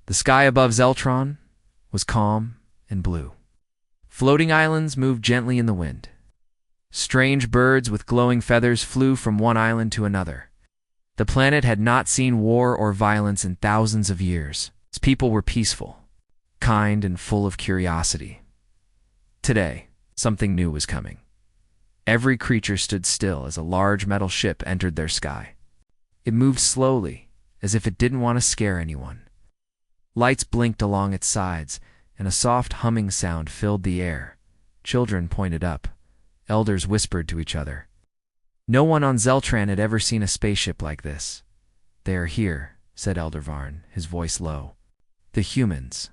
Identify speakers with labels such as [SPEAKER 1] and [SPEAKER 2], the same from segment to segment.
[SPEAKER 1] The sky above Zeltron was calm and blue. Floating islands moved gently in the wind. Strange birds with glowing feathers flew from one island to another. The planet had not seen war or violence in thousands of years. Its people were peaceful, kind, and full of curiosity. Today, something new was coming. Every creature stood still as a large metal ship entered their sky. It moved slowly, as if it didn't want to scare anyone. Lights blinked along its sides, and a soft humming sound filled the air. Children pointed up. Elders whispered to each other. No one on Zeltran had ever seen a spaceship like this. "They are here," said Elder Varn, his voice low. "The humans."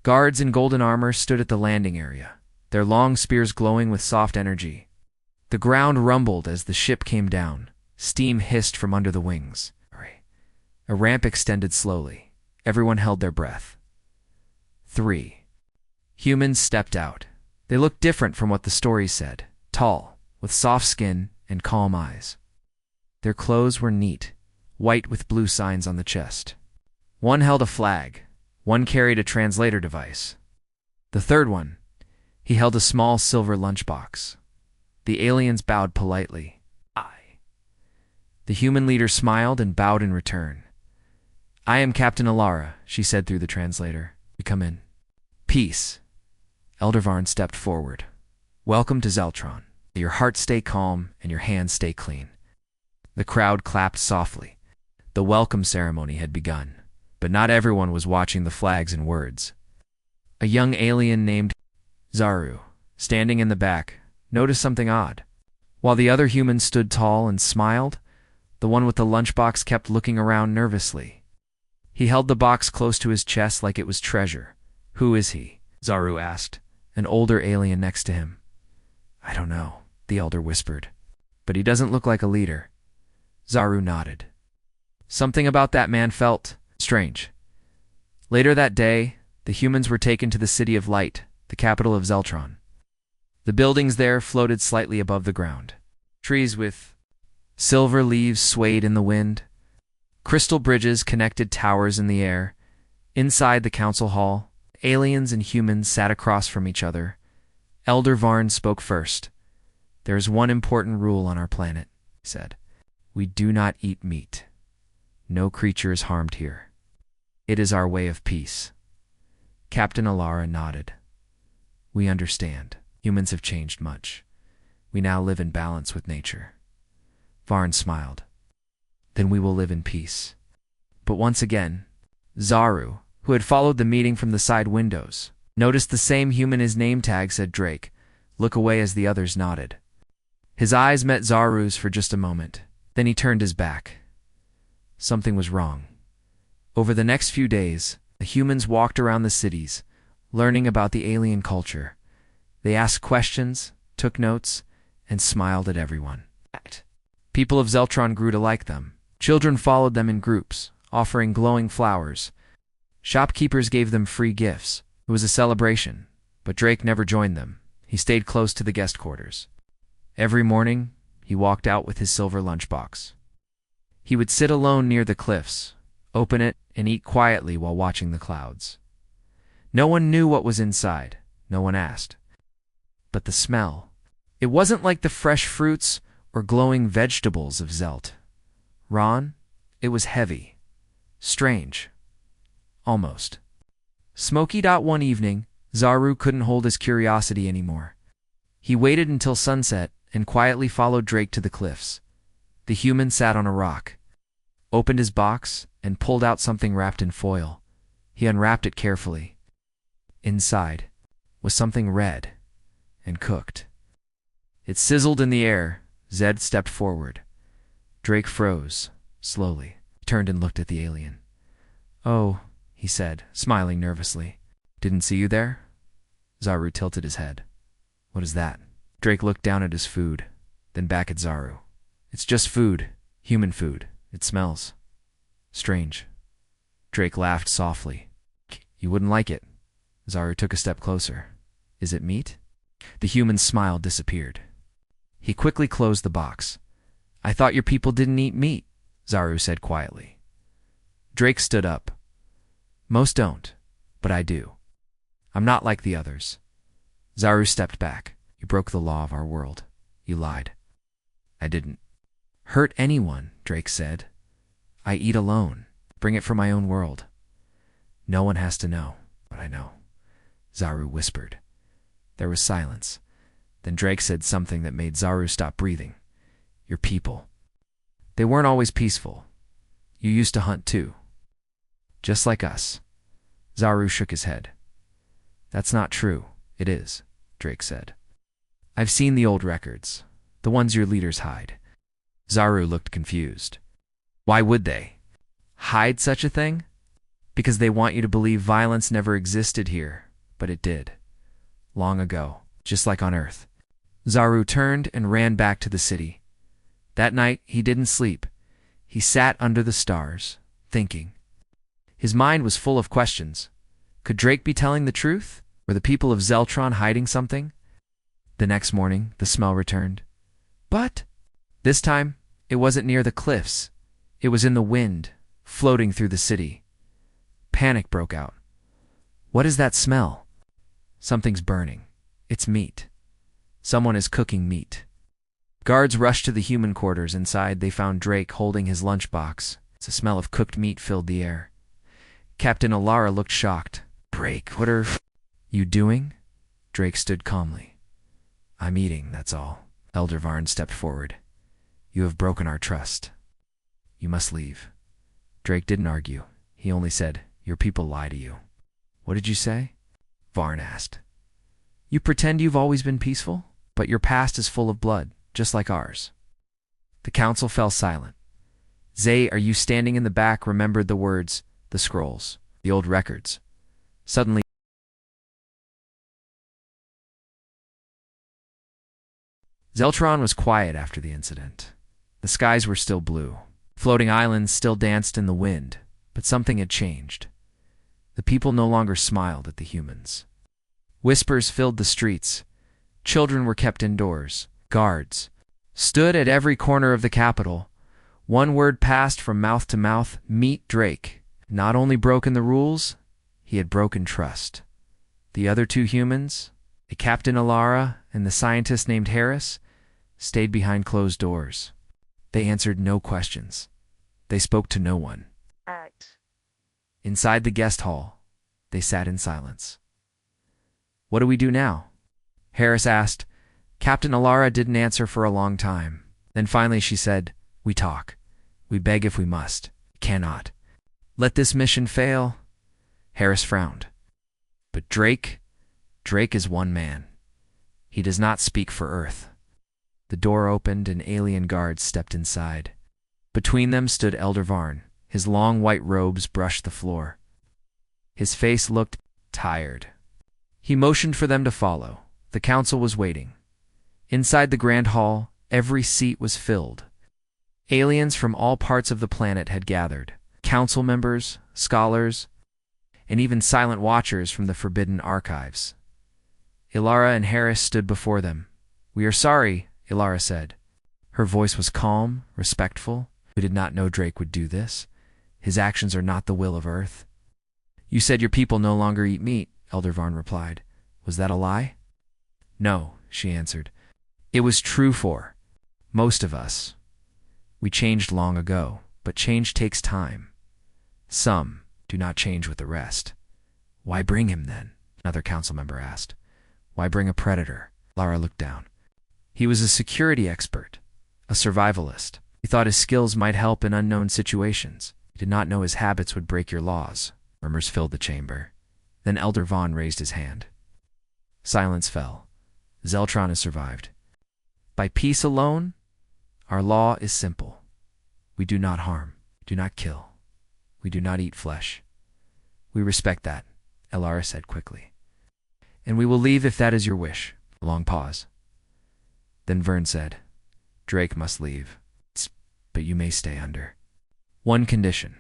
[SPEAKER 1] Guards in golden armor stood at the landing area, their long spears glowing with soft energy. The ground rumbled as the ship came down. Steam hissed from under the wings. A ramp extended slowly. Everyone held their breath. 3 humans stepped out. They looked different from what the stories said. Tall, with soft skin and calm eyes. Their clothes were neat, white with blue signs on the chest. One held a flag. One carried a translator device. The third one, he held a small silver lunchbox. The aliens bowed politely. "I." The human leader smiled and bowed in return. "I am Captain Alara," she said through the translator. "We come in." "Peace." Elder Varn stepped forward. "Welcome to Zeltron. May your heart stay calm and your hands stay clean." The crowd clapped softly. The welcome ceremony had begun, but not everyone was watching the flags and words. A young alien named Zaru, standing in the back, noticed something odd. While the other humans stood tall and smiled, the one with the lunchbox kept looking around nervously. He held the box close to his chest like it was treasure. "Who is he?" Zaru asked, an older alien next to him. "I don't know," the elder whispered. "But he doesn't look like a leader." Zaru nodded. Something about that man felt strange. Later that day, the humans were taken to the City of Light, the capital of Zeltron. The buildings there floated slightly above the ground. Trees with silver leaves swayed in the wind. Crystal bridges connected towers in the air. Inside the council hall, aliens and humans sat across from each other. Elder Varn spoke first. "There is one important rule on our planet," he said. "We do not eat meat. No creature is harmed here. It is our way of peace." Captain Alara nodded. "We understand. Humans have changed much. We now live in balance with nature." Varn smiled. "Then we will live in peace." But once again, Zaru, who had followed the meeting from the side windows, noticed the same human his name tag said Drake, look away as the others nodded. His eyes met Zaru's for just a moment. Then he turned his back. Something was wrong. Over the next few days, the humans walked around the cities, learning about the alien culture. They asked questions, took notes, and smiled at everyone. People of Zeltron grew to like them. Children followed them in groups, offering glowing flowers. Shopkeepers gave them free gifts. It was a celebration, but Drake never joined them. He stayed close to the guest quarters. Every morning, he walked out with his silver lunchbox. He would sit alone near the cliffs, open it, and eat quietly while watching the clouds. No one knew what was inside. No one asked. But the smell, it wasn't like the fresh fruits or glowing vegetables of Zelt. Ron, it was heavy, strange, almost smoky. One evening, Zaru couldn't hold his curiosity anymore. He waited until sunset and quietly followed Drake to the cliffs. The human sat on a rock, opened his box, and pulled out something wrapped in foil. He unwrapped it carefully. Inside was something red and cooked. It sizzled in the air. Zed stepped forward. Drake froze, slowly. He turned and looked at the alien. "Oh," he said, smiling nervously. "Didn't see you there?" Zaru tilted his head. "What is that?" Drake looked down at his food, then back at Zaru. "It's just food, human food. It smells strange." Drake laughed softly. "You wouldn't like it." Zaru took a step closer. "Is it meat?" The human's smile disappeared. He quickly closed the box. "I thought your people didn't eat meat," Zaru said quietly. Drake stood up. Most don't, but I do. I'm not like the others. Zaru stepped back. You broke the law of our world. You lied. I didn't hurt anyone, Drake said. I eat alone. Bring it from my own world. No one has to know, but I know, Zaru whispered. There was silence. Then Drake said something that made Zaru stop breathing. Your people. They weren't always peaceful. You used to hunt too. Just like us. Zaru shook his head. That's not true. It is, Drake said. I've seen the old records, the ones your leaders hide. Zaru looked confused. Why would they hide such a thing? Because they want you to believe violence never existed here, but it did. Long ago, just like on Earth. Zaru turned and ran back to the city. That night, he didn't sleep. He sat under the stars, thinking. His mind was full of questions. Could Drake be telling the truth? Were the people of Zeltron hiding something? The next morning, the smell returned. But this time, it wasn't near the cliffs. It was in the wind, floating through the city. Panic broke out. What is that smell? Something's burning. It's meat. Someone is cooking meat. Guards rushed to the human quarters. Inside, they found Drake holding his lunchbox. The smell of cooked meat filled the air. Captain Alara looked shocked. Drake, what are you doing? Drake stood calmly. I'm eating, that's all. Elder Varn stepped forward. You have broken our trust. You must leave. Drake didn't argue. He only said, your people lie to you. What did you say? Varn asked. You pretend you've always been peaceful, but your past is full of blood, just like ours. The council fell silent. Zay, are you standing in the back, remembered the words, the scrolls, the old records. Suddenly, Zeltron was quiet after the incident. The skies were still blue. Floating islands still danced in the wind, but something had changed. The people no longer smiled at the humans. Whispers filled the streets. Children were kept indoors. Guards stood at every corner of the capital. One word passed from mouth to mouth, meet Drake. Not only broken the rules, he had broken trust. The other two humans, the Captain Alara and the scientist named Harris, stayed behind closed doors. They answered no questions. They spoke to no one. Inside the guest hall, they sat in silence. What do we do now? Harris asked. Captain Alara didn't answer for a long time. Then finally she said, we talk. We beg if we must. Cannot. Let this mission fail. Harris frowned. But Drake is one man. He does not speak for Earth. The door opened and alien guards stepped inside. Between them stood Elder Varn. His long white robes brushed the floor. His face looked tired. He motioned for them to follow. The council was waiting. Inside the grand hall, every seat was filled. Aliens from all parts of the planet had gathered. Council members, scholars, and even silent watchers from the forbidden archives. Ilara and Harris stood before them. We are sorry, Ilara said. Her voice was calm, respectful. We did not know Drake would do this. His actions are not the will of Earth. You said your people no longer eat meat, Elder Varn replied. Was that a lie? No, she answered. It was true for most of us. We changed long ago, but change takes time. Some do not change with the rest. Why bring him then? Another council member asked. Why bring a predator? Lara looked down. He was a security expert, a survivalist. He thought his skills might help in unknown situations. He did not know his habits would break your laws. Murmurs filled the chamber. Then Elder Vaughn raised his hand. Silence fell. Zeltron has survived. By peace alone, our law is simple. We do not harm, do not kill. We do not eat flesh. We respect that, Elara said quickly. And we will leave if that is your wish. A long pause. Then Vern said, Drake must leave, but you may stay under one condition.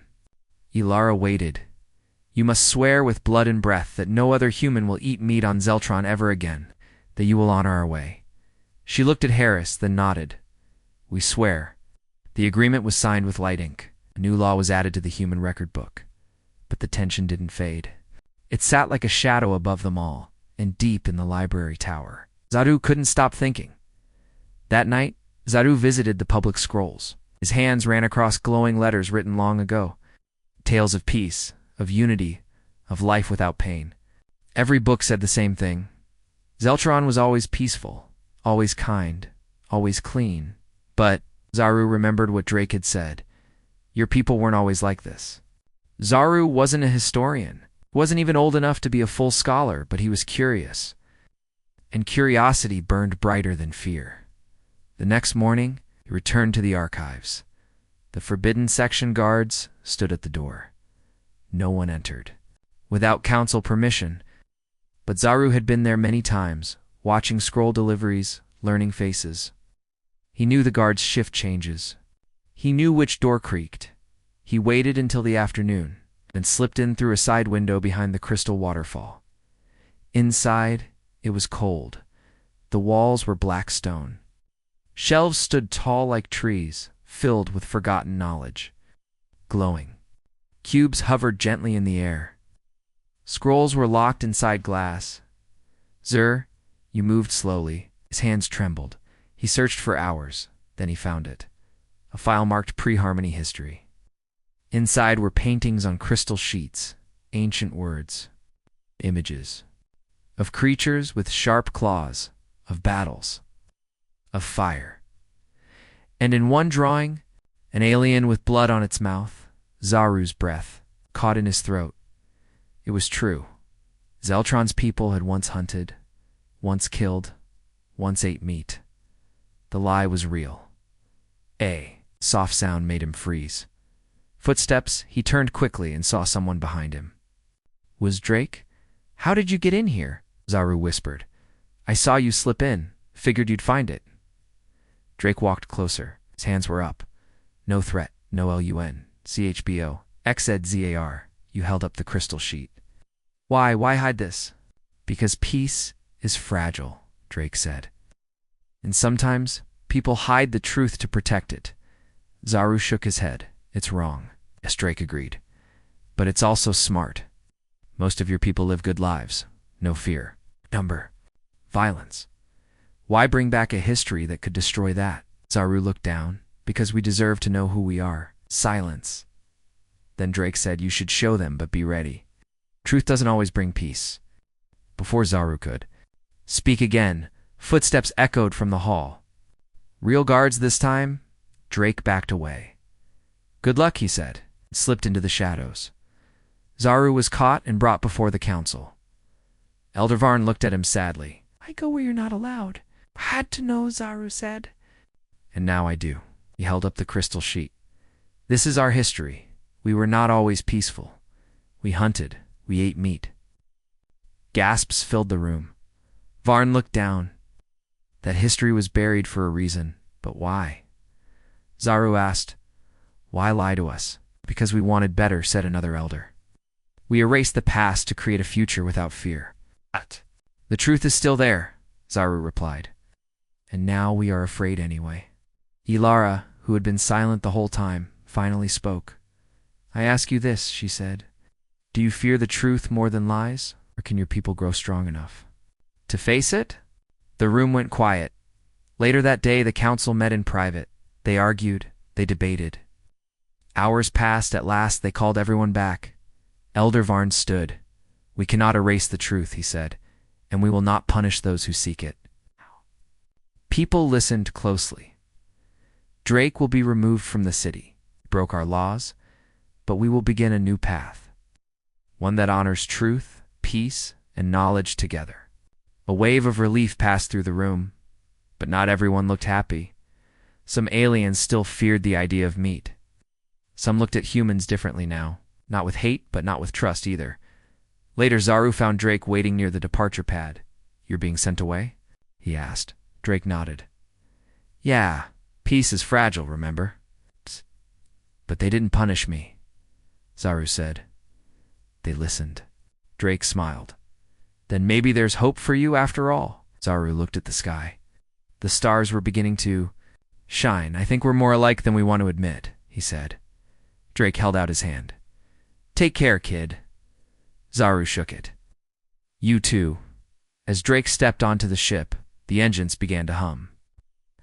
[SPEAKER 1] Elara waited. You must swear with blood and breath that no other human will eat meat on Zeltron ever again, that you will honor our way. She looked at Harris, then nodded. We swear. The agreement was signed with light ink. A new law was added to the human record book. But the tension didn't fade. It sat like a shadow above them all, and deep in the library tower. Zaru couldn't stop thinking. That night, Zaru visited the public scrolls. His hands ran across glowing letters written long ago. Tales of peace, of unity, of life without pain. Every book said the same thing. Zeltron was always peaceful, always kind, always clean. But Zaru remembered what Drake had said. Your people weren't always like this. Zaru wasn't a historian. He wasn't even old enough to be a full scholar, but he was curious. And curiosity burned brighter than fear. The next morning, he returned to the archives. The forbidden section guards stood at the door. No one entered, without council permission. But Zaru had been there many times, watching scroll deliveries, learning faces. He knew the guards' shift changes. He knew which door creaked. He waited until the afternoon, then slipped in through a side window behind the crystal waterfall. Inside, it was cold. The walls were black stone. Shelves stood tall like trees, filled with forgotten knowledge. Glowing. Cubes hovered gently in the air. Scrolls were locked inside glass. Zur, you moved slowly. His hands trembled. He searched for hours. Then he found it. A file marked pre-harmony history. Inside were paintings on crystal sheets, ancient words, images of creatures with sharp claws, of battles, of fire. And in one drawing, an alien with blood on its mouth, Zaru's breath, caught in his throat. It was true. Zeltron's people had once hunted, once killed, once ate meat. The lie was real. A soft sound made him freeze. Footsteps, he turned quickly and saw someone behind him. Was Drake? How did you get in here? Zaru whispered. I saw you slip in. Figured you'd find it. Drake walked closer. His hands were up. No threat. No LUN. CHBO. XZZAR. You held up the crystal sheet. Why hide this? Because peace is fragile, Drake said. And sometimes people hide the truth to protect it. Zaru shook his head. It's wrong. Yes, Drake agreed. But it's also smart. Most of your people live good lives. No fear. Number. Violence. Why bring back a history that could destroy that? Zaru looked down. Because we deserve to know who we are. Silence. Then Drake said you should show them, but be ready. Truth doesn't always bring peace. Before Zaru could speak again, footsteps echoed from the hall. Real guards this time? Drake backed away. Good luck, he said, and slipped into the shadows. Zaru was caught and brought before the council. Elder Varn looked at him sadly. I go where you're not allowed. Had to know, Zaru said. And now I do. He held up the crystal sheet. This is our history. We were not always peaceful. We hunted. We ate meat. Gasps filled the room. Varn looked down. That history was buried for a reason, but why? Zaru asked, Why lie to us? Because we wanted better, said another elder. We erased the past to create a future without fear. The truth is still there, Zaru replied. And now we are afraid anyway. Ilara, who had been silent the whole time, finally spoke. I ask you this, she said. Do you fear the truth more than lies, or can your people grow strong enough to face it? The room went quiet. Later that day, the council met in private. They argued. They debated. Hours passed. At last, they called everyone back. Elder Varn stood. We cannot erase the truth, he said, and we will not punish those who seek it. People listened closely. Drake will be removed from the city. He broke our laws, but we will begin a new path. One that honors truth, peace, and knowledge together. A wave of relief passed through the room, but not everyone looked happy. Some aliens still feared the idea of meat. Some looked at humans differently now, not with hate, but not with trust either. Later, Zaru found Drake waiting near the departure pad. You're being sent away? He asked. Drake nodded. Yeah, peace is fragile, remember? But they didn't punish me, Zaru said. They listened. Drake smiled. Then maybe there's hope for you after all. Zaru looked at the sky. The stars were beginning to shine. I think we're more alike than we want to admit, he said. Drake held out his hand. Take care, kid. Zaru shook it. You too. As Drake stepped onto the ship, the engines began to hum.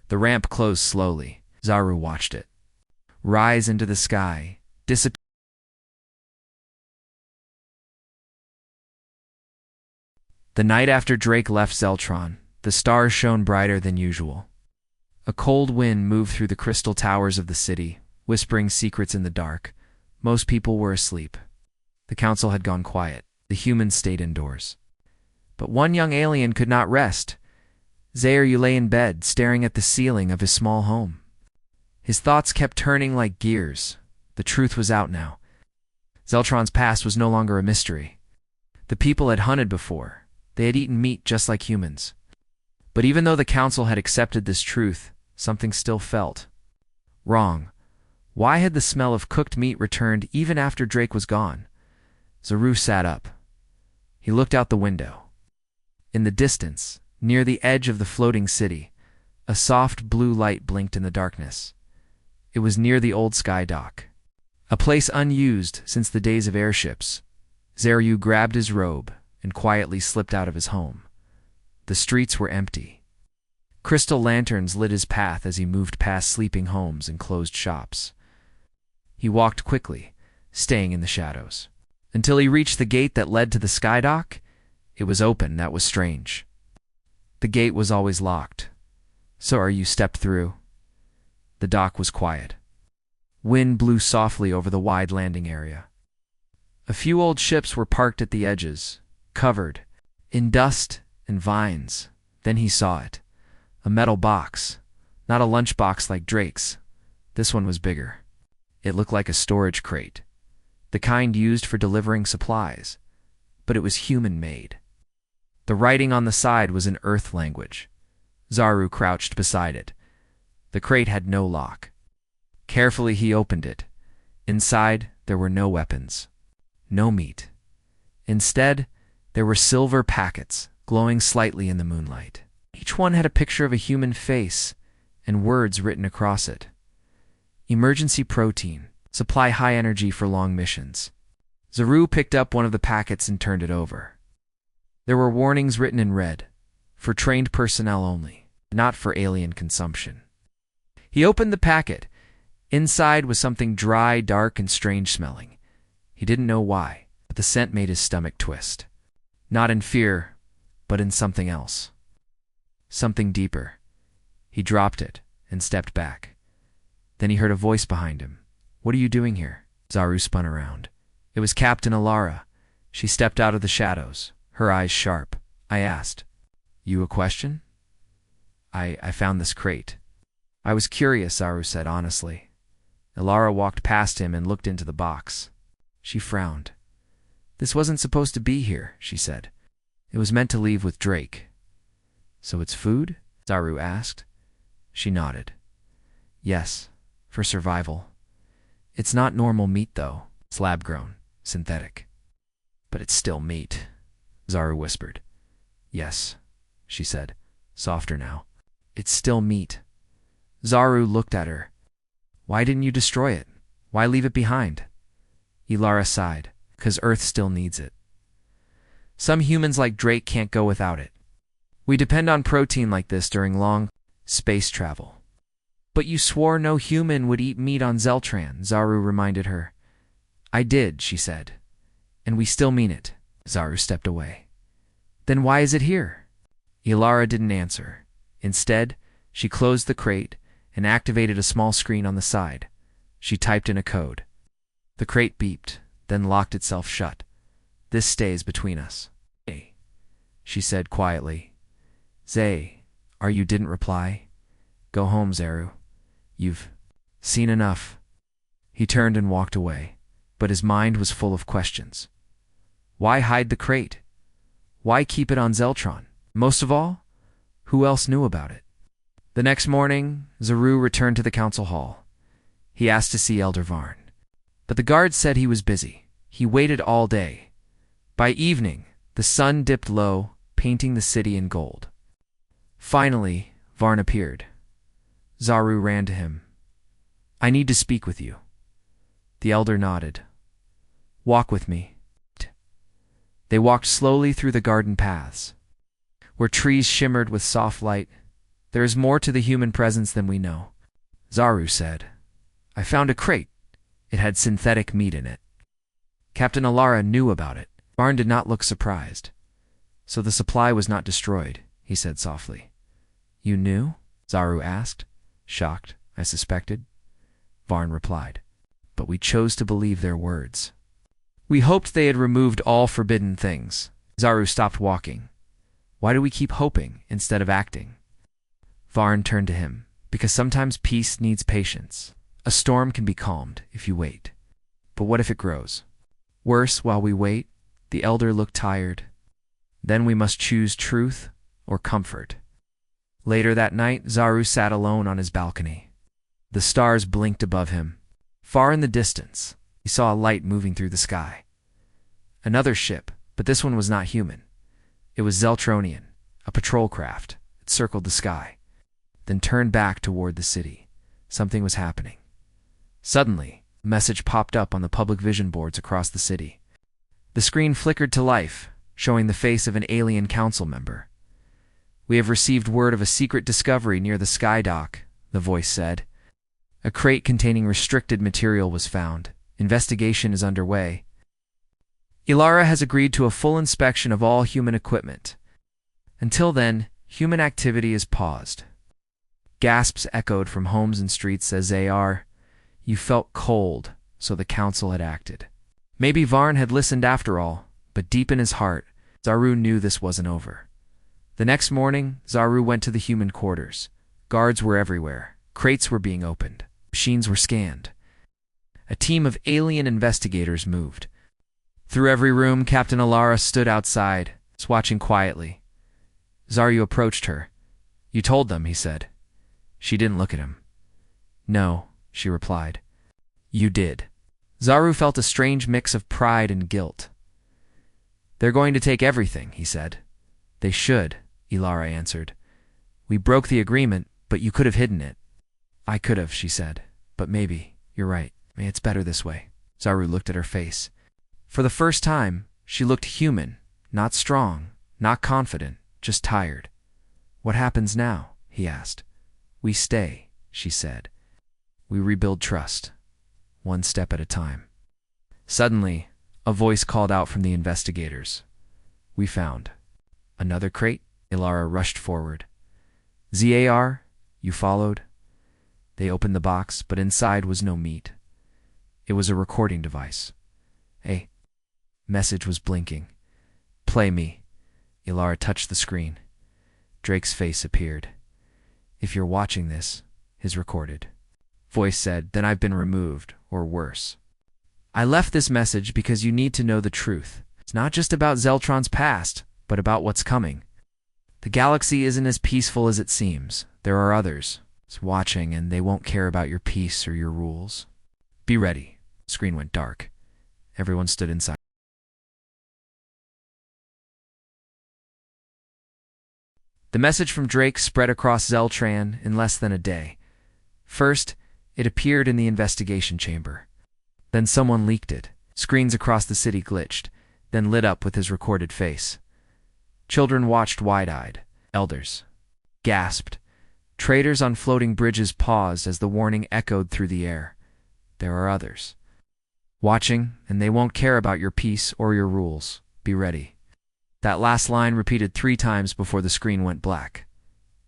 [SPEAKER 1] The ramp closed slowly. Zaru watched it rise into the sky, disappear. The night after Drake left Zeltron, the stars shone brighter than usual. A cold wind moved through the crystal towers of the city, whispering secrets in the dark. Most people were asleep. The council had gone quiet. The humans stayed indoors. But one young alien could not rest. Zaru lay in bed, staring at the ceiling of his small home. His thoughts kept turning like gears. The truth was out now. Zeltron's past was no longer a mystery. The people had hunted before. They had eaten meat just like humans. But even though the council had accepted this truth, something still felt wrong. Why had the smell of cooked meat returned even after Drake was gone? Zaru sat up. He looked out the window. In the distance, near the edge of the floating city, a soft blue light blinked in the darkness. It was near the old sky dock, a place unused since the days of airships. Zaru grabbed his robe and quietly slipped out of his home. The streets were empty. Crystal lanterns lit his path as he moved past sleeping homes and closed shops. He walked quickly, staying in the shadows, until he reached the gate that led to the sky dock. It was open. That was strange. The gate was always locked. So Zaru stepped through. The dock was quiet. Wind blew softly over the wide landing area. A few old ships were parked at the edges, covered in dust and vines. Then he saw it. A metal box. Not a lunchbox like Drake's. This one was bigger. It looked like a storage crate, the kind used for delivering supplies, but it was human-made. The writing on the side was in Earth language. Zaru crouched beside it. The crate had no lock. Carefully he opened it. Inside, there were no weapons, no meat. Instead, there were silver packets, glowing slightly in the moonlight. Each one had a picture of a human face and words written across it. Emergency protein. Supply high energy for long missions. Zaru picked up one of the packets and turned it over. There were warnings written in red. For trained personnel only, not for alien consumption. He opened the packet. Inside was something dry, dark, and strange smelling. He didn't know why, but the scent made his stomach twist. Not in fear, but in something else. Something deeper. He dropped it and stepped back. Then he heard a voice behind him. What are you doing here? Zaru spun around. It was Captain Alara. She stepped out of the shadows, her eyes sharp. I asked, You a question? I found this crate. I was curious, Zaru said honestly. Alara walked past him and looked into the box. She frowned. This wasn't supposed to be here, she said. It was meant to leave with Drake. So it's food? Zaru asked. She nodded. Yes, for survival. It's not normal meat, though. It's lab-grown, synthetic. But it's still meat, Zaru whispered. Yes, she said, softer now. It's still meat. Zaru looked at her. Why didn't you destroy it? Why leave it behind? Alara sighed. 'Cause Earth still needs it. Some humans like Drake can't go without it. We depend on protein like this during long space travel. But you swore no human would eat meat on Zeltran, Zaru reminded her. I did, she said. And we still mean it. Zaru stepped away. Then why is it here? Alara didn't answer. Instead, she closed the crate and activated a small screen on the side. She typed in a code. The crate beeped, then locked itself shut. This stays between us. Hey, she said quietly. Zay, you didn't reply? Go home, Zaru. You've seen enough. He turned and walked away, but his mind was full of questions. Why hide the crate? Why keep it on Zeltron? Most of all, who else knew about it? The next morning, Zaru returned to the council hall. He asked to see Elder Varn, but the guard said he was busy. He waited all day. By evening, the sun dipped low, painting the city in gold. Finally, Varn appeared. Zaru ran to him. I need to speak with you. The elder nodded. Walk with me. They walked slowly through the garden paths, where trees shimmered with soft light. There is more to the human presence than we know, Zaru said. I found a crate. It had synthetic meat in it. Captain Alara knew about it. Varn did not look surprised. So the supply was not destroyed, he said softly. You knew? Zaru asked. Shocked, I suspected. Varn replied. But we chose to believe their words. We hoped they had removed all forbidden things. Zaru stopped walking. Why do we keep hoping instead of acting? Varn turned to him. Because sometimes peace needs patience. A storm can be calmed if you wait. But what if it grows? Worse, while we wait, the elder looked tired. Then we must choose truth or comfort. Later that night, Zaru sat alone on his balcony. The stars blinked above him. Far in the distance, he saw a light moving through the sky. Another ship, but this one was not human. It was Zeltronian, a patrol craft. It circled the sky, then turned back toward the city. Something was happening. Suddenly, a message popped up on the public vision boards across the city. The screen flickered to life, showing the face of an alien council member. We have received word of a secret discovery near the sky dock, the voice said. A crate containing restricted material was found. Investigation is underway. Ilara has agreed to a full inspection of all human equipment. Until then, human activity is paused. Gasps echoed from homes and streets as you felt cold, so the council had acted. Maybe Varn had listened after all, but deep in his heart, Zaru knew this wasn't over. The next morning, Zaru went to the human quarters. Guards were everywhere. Crates were being opened. Machines were scanned. A team of alien investigators moved. Through every room, Captain Alara stood outside, watching quietly. Zaru approached her. You told them, he said. She didn't look at him. No, she replied. You did. Zaru felt a strange mix of pride and guilt. They're going to take everything, he said. They should, Ilara answered. We broke the agreement, but you could have hidden it. I could have, she said. But maybe, you're right. It's better this way. Zaru looked at her face. For the first time, she looked human, not strong, not confident, just tired. What happens now? He asked. We stay, she said. We rebuild trust, one step at a time. Suddenly, a voice called out from the investigators. We found. Another crate? Ilara rushed forward. Zar, you followed? They opened the box, but inside was no meat. It was a recording device. A message was blinking. Play me. Ilara touched the screen. Drake's face appeared. If you're watching this, his recorded voice said, then I've been removed, or worse. I left this message because you need to know the truth. It's not just about Zeltron's past, but about what's coming. The galaxy isn't as peaceful as it seems. There are others watching, and they won't care about your peace or your rules. Be ready. The screen went dark. Everyone stood inside. The message from Drake spread across Zeltran in less than a day. First, it appeared in the investigation chamber. Then someone leaked it. Screens across the city glitched, then lit up with his recorded face. Children watched wide-eyed. Elders gasped. Traders on floating bridges paused as the warning echoed through the air. There are others watching, and they won't care about your peace or your rules. Be ready. That last line repeated 3 times before the screen went black.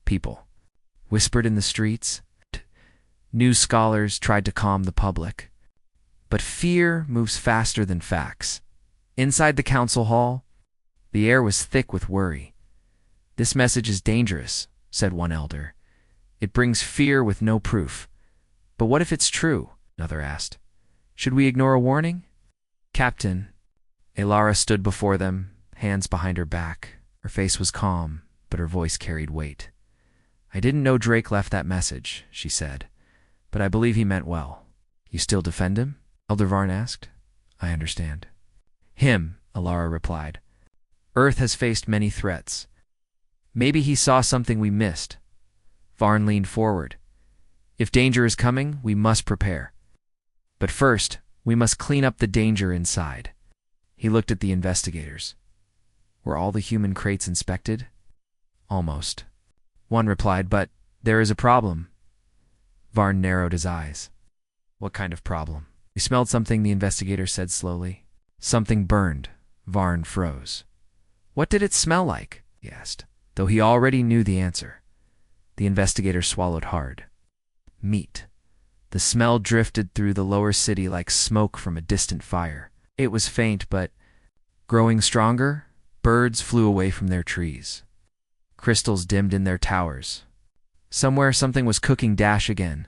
[SPEAKER 1] People whispered in the streets. News scholars tried to calm the public. But fear moves faster than facts. Inside the council hall, the air was thick with worry. This message is dangerous, said one elder. It brings fear with no proof. But what if it's true? Another asked. Should we ignore a warning? Captain. Ilara stood before them, hands behind her back. Her face was calm, but her voice carried weight. I didn't know Drake left that message, she said, but I believe he meant well. You still defend him? Elder Varn asked. I understand. Him, Ilara replied. Earth has faced many threats. Maybe he saw something we missed. Varn leaned forward. If danger is coming, we must prepare. But first, We must clean up the danger inside. He looked at the investigators. Were all the human crates inspected? Almost. One replied, but there is a problem. Varn narrowed his eyes. What kind of problem? We smelled something, the investigator said slowly. Something burned. Varn froze. What did it smell like? He asked, though he already knew the answer. The investigator swallowed hard. Meat. The smell drifted through the lower city like smoke from a distant fire. It was faint, but growing stronger. Birds flew away from their trees. Crystals dimmed in their towers. Somewhere something was cooking. Again.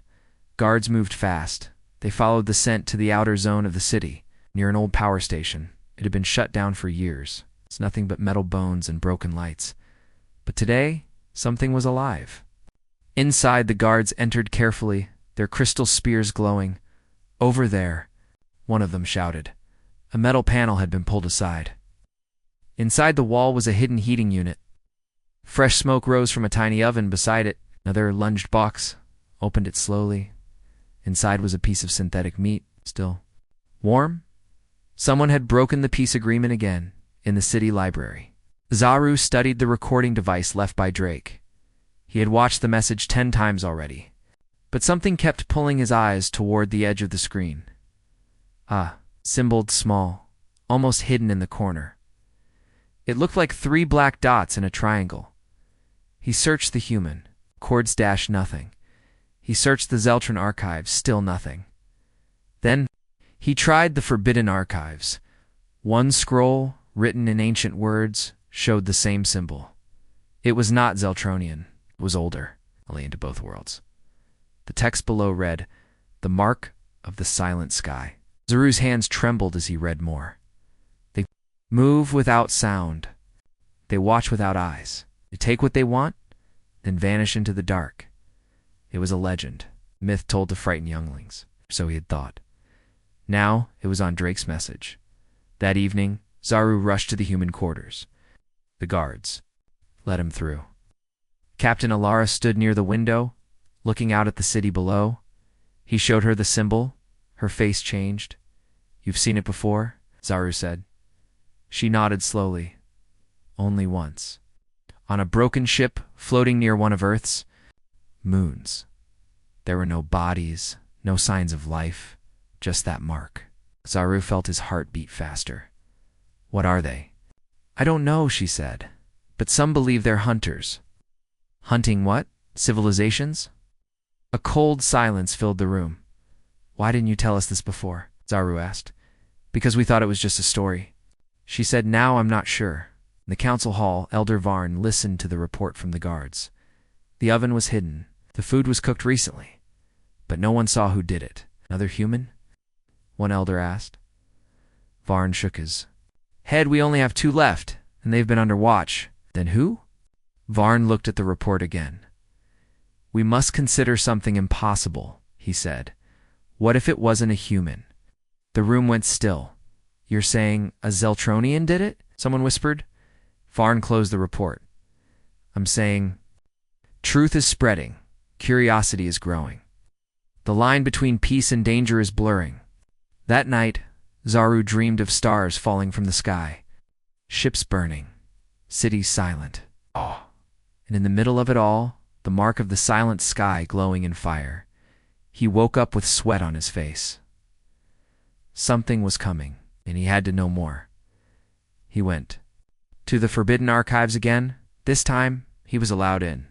[SPEAKER 1] Guards moved fast. They followed the scent to the outer zone of the city, near an old power station. It had been shut down for years. It's nothing but metal bones and broken lights. But today, something was alive. Inside, the guards entered carefully, their crystal spears glowing. Over there, one of them shouted. A metal panel had been pulled aside. Inside the wall was a hidden heating unit. Fresh smoke rose from a tiny oven beside it. Another Lunchbox opened it slowly. Inside was a piece of synthetic meat, still warm. Someone had broken the peace agreement again, in the city library. Zaru studied the recording device left by Drake. He had watched the message 10 times already, but something kept pulling his eyes toward the edge of the screen. Symboled small, almost hidden in the corner. It looked like 3 black dots in a triangle. He searched the human. Chords - nothing. He searched the Zeltron archives, still nothing. Then, he tried the forbidden archives. One scroll, written in ancient words, showed the same symbol. It was not Zeltronian. It was older, only into both worlds. The text below read, "The mark of the silent sky." Zaru's hands trembled as he read more. They move without sound. They watch without eyes. They take what they want, then vanish into the dark. It was a legend, myth told to frighten younglings, so he had thought. Now it was on Drake's message. That evening, Zaru rushed to the human quarters. The guards let him through. Captain Alara stood near the window, looking out at the city below. He showed her the symbol. Her face changed. "You've seen it before?" Zaru said. She nodded slowly. Only once. On a broken ship floating near one of Earth's moons. There were no bodies, no signs of life, just that mark. Zaru felt his heart beat faster. "What are they?" "I don't know," she said, "but some believe they're hunters." "Hunting what? Civilizations?" A cold silence filled the room. "Why didn't you tell us this before?" Zaru asked. "Because we thought it was just a story." She said, "Now I'm not sure." In the council hall, Elder Varn listened to the report from the guards. The oven was hidden. The food was cooked recently. But no one saw who did it. Another human? One elder asked. Varn shook his head. "We only have 2 left, and they've been under watch." "Then who?" Varn looked at the report again. "We must consider something impossible," he said. "What if it wasn't a human?" The room went still. "You're saying a Zeltronian did it?" someone whispered. Varn closed the report. "I'm saying truth is spreading. Curiosity is growing. The line between peace and danger is blurring." That night, Zaru dreamed of stars falling from the sky, ships burning, cities silent. And in the middle of it all, the mark of the silent sky glowing in fire. He woke up with sweat on his face. Something was coming, and he had to know more. He went to the forbidden archives again. This time, he was allowed in.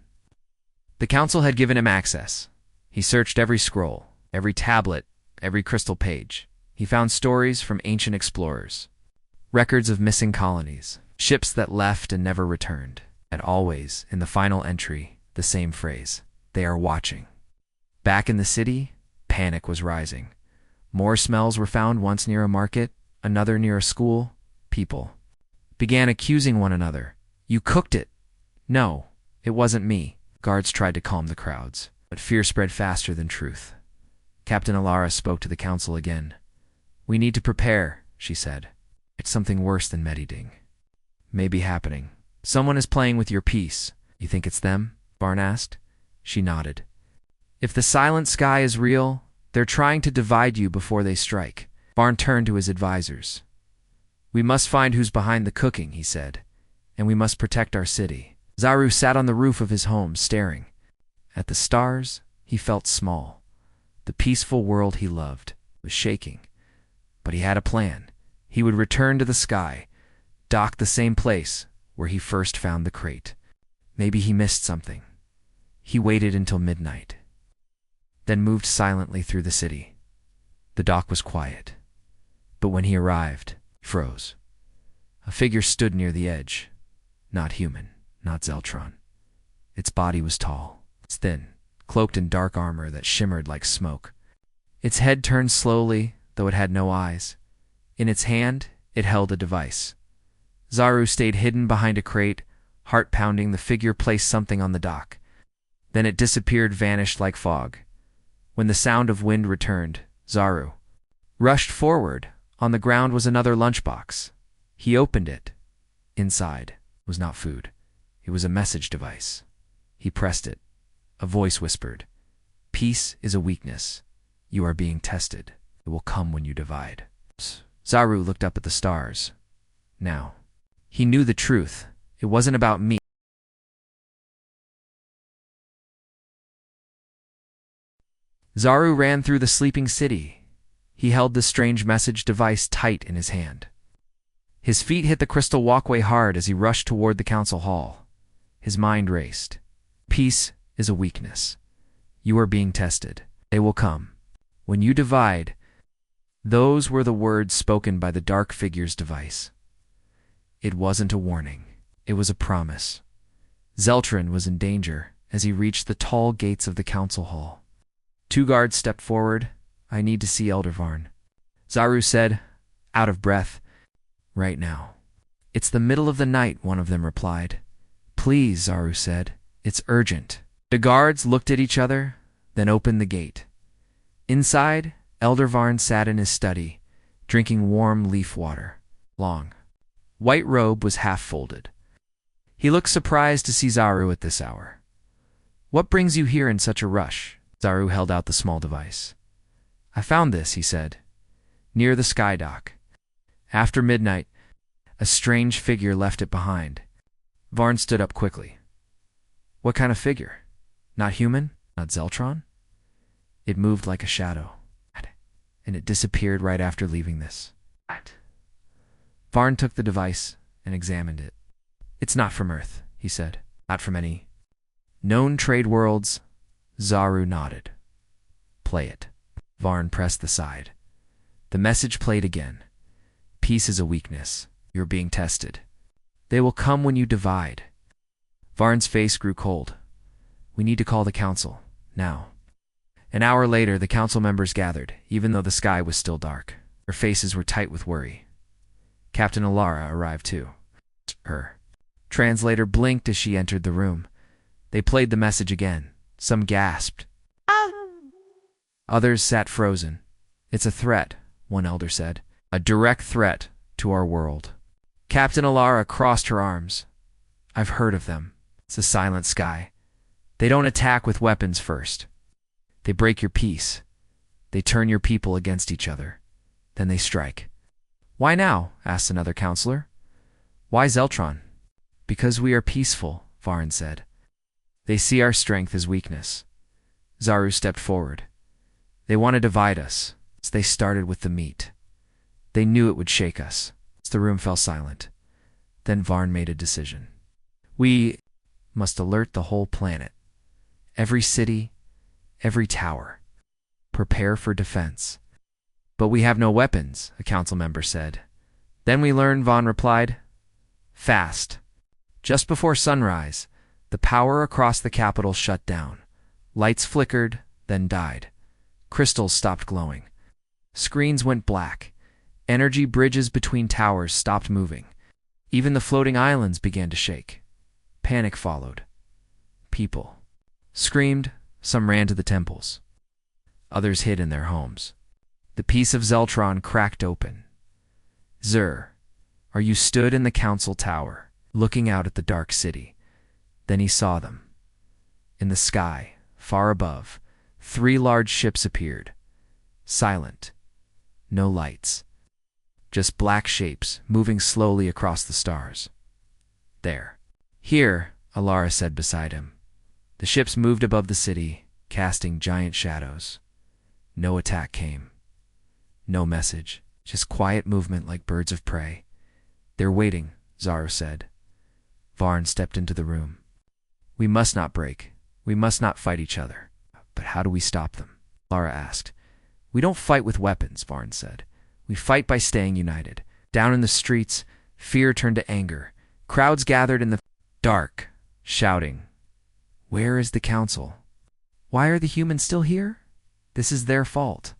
[SPEAKER 1] The council had given him access. He searched every scroll, every tablet, every crystal page. He found stories from ancient explorers, records of missing colonies, ships that left and never returned, and always, in the final entry, the same phrase, "They are watching." Back in the city, panic was rising. More smells were found, once near a market, another near a school. People began accusing one another. "You cooked it." "No, it wasn't me." Guards tried to calm the crowds, but fear spread faster than truth. Captain Alara spoke to the council again. "We need to prepare," she said. "It's something worse than meditating. May be happening. Someone is playing with your peace." "You think it's them?" Varn asked. She nodded. "If the silent sky is real, they're trying to divide you before they strike. Varn turned to his advisors. "We must find who's behind the cooking," he said, "and we must protect our city." Zaru sat on the roof of his home, staring. At the stars, he felt small. The peaceful world he loved was shaking. But he had a plan. He would return to the sky, dock the same place where he first found the crate. Maybe he missed something. He waited until midnight, then moved silently through the city. The dock was quiet, but when he arrived, he froze. A figure stood near the edge. Not human, not Zeltron. Its body was tall, thin, cloaked in dark armor that shimmered like smoke. Its head turned slowly, though it had no eyes. In its hand, it held a device. Zaru stayed hidden behind a crate, heart pounding. The figure placed something on the dock. Then it disappeared, vanished like fog. When the sound of wind returned, Zaru rushed forward. On the ground was another lunchbox. He opened it. Inside was not food. It was a message device. He pressed it. A voice whispered, "Peace is a weakness. You are being tested. It will come when you divide." Zaru looked up at the stars. Now, he knew the truth. It wasn't about me. Zaru ran through the sleeping city. He held the strange message device tight in his hand. His feet hit the crystal walkway hard as he rushed toward the council hall. His mind raced. Peace is a weakness. You are being tested. They will come. When you divide, those were the words spoken by the dark figure's device. It wasn't a warning. It was a promise. Zeltron was in danger as he reached the tall gates of the council hall. Two guards stepped forward. "I need to see Elder Varn," Zaru said, out of breath. "Right now." "It's the middle of the night," one of them replied. "Please," Zaru said. "It's urgent." The guards looked at each other, then opened the gate. Inside, Elder Varn sat in his study, drinking warm leaf water. Long white robe was half folded. He looked surprised to see Zaru at this hour. "What brings you here in such a rush?" Zaru held out the small device. "I found this," he said, "near the sky dock. After midnight, a strange figure left it behind." Varn stood up quickly. "What kind of figure? Not human? Not Zeltron?" "It moved like a shadow, and it disappeared right after leaving this." Varn took the device and examined it. "It's not from Earth," he said. "Not from any known trade worlds." Zaru nodded. "Play it." Varn pressed the side. The message played again. "Peace is a weakness. You're being tested. They will come when you divide." Varn's face grew cold. "We need to call the council, now." An hour later, the council members gathered, even though the sky was still dark. Their faces were tight with worry. Captain Alara arrived too. Her translator blinked as she entered the room. They played the message again. Some gasped. Others sat frozen. "It's a threat," one elder said. "A direct threat to our world." Captain Alara crossed her arms. "I've heard of them. It's a silent sky. They don't attack with weapons first. They break your peace. They turn your people against each other. Then they strike." "Why now?" asked another counselor. "Why Zeltron?" "Because we are peaceful," Varn said. "They see our strength as weakness." Zaru stepped forward. "They want to divide us, so they started with the meat. They knew it would shake us." The room fell silent. Then Varn made a decision. "We must alert the whole planet. Every city, every tower. Prepare for defense." "But we have no weapons," a council member said. "Then we learn," Varn replied. "Fast." Just before sunrise, the power across the capital shut down. Lights flickered, then died. Crystals stopped glowing. Screens went black. Energy bridges between towers stopped moving. Even the floating islands began to shake. Panic followed. People screamed, some ran to the temples. Others hid in their homes. The peace of Zeltron cracked open. Zur, you stood in the council tower, looking out at the dark city. Then he saw them. In the sky, far above, 3 large ships appeared. Silent. no lights. Just black shapes moving slowly across the stars. There. Here, Alara said beside him. The ships moved above the city, casting giant shadows. No attack came. No message, just quiet movement like birds of prey. They're waiting, Zaru said. Varn stepped into the room. We must not break. We must not fight each other. But how do we stop them? Lara asked. We don't fight with weapons, Varn said. We fight by staying united. Down in the streets, fear turned to anger. Crowds gathered in the dark, shouting, Where is the council? Why are the humans still here? This is their fault.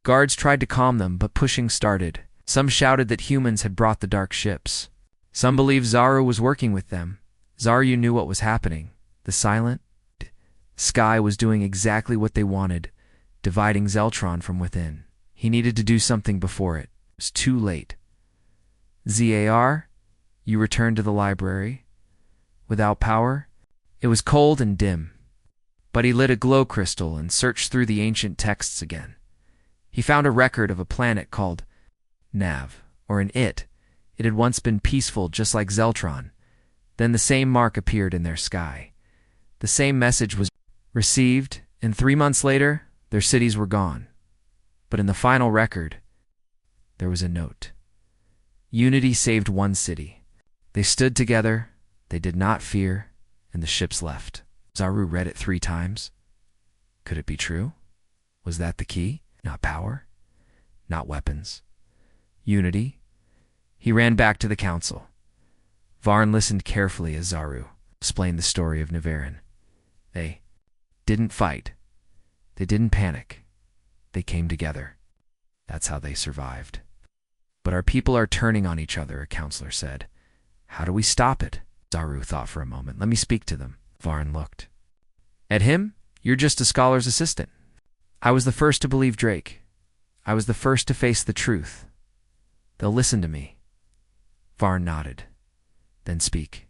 [SPEAKER 1] Guards tried to calm them, but pushing started. Some shouted that humans had brought the dark ships. Some believed Zaru was working with them. Zaru knew what was happening. The silent sky was doing exactly what they wanted, dividing Zeltron from within. He needed to do something before it. It was too late. Zar, you returned to the library. Without power? It was cold and dim. But he lit a glow crystal and searched through the ancient texts again. He found a record of a planet called Nav, or an It. It had once been peaceful just like Zeltron. Then the same mark appeared in their sky. The same message was received, and 3 months later, their cities were gone. But in the final record, there was a note. Unity saved one city. They stood together, they did not fear, and the ships left. Zaru read it 3 times. Could it be true? Was that the key? Not power, not weapons. Unity. He ran back to the council. Varn listened carefully as Zaru explained the story of Nevarin. They didn't fight. They didn't panic. They came together. That's how they survived. But our people are turning on each other, a counselor said. How do we stop it? Zaru thought for a moment. Let me speak to them. Varn looked. At him? You're just a scholar's assistant. I was the first to believe Drake. I was the first to face the truth. They'll listen to me. Varn nodded. Then speak.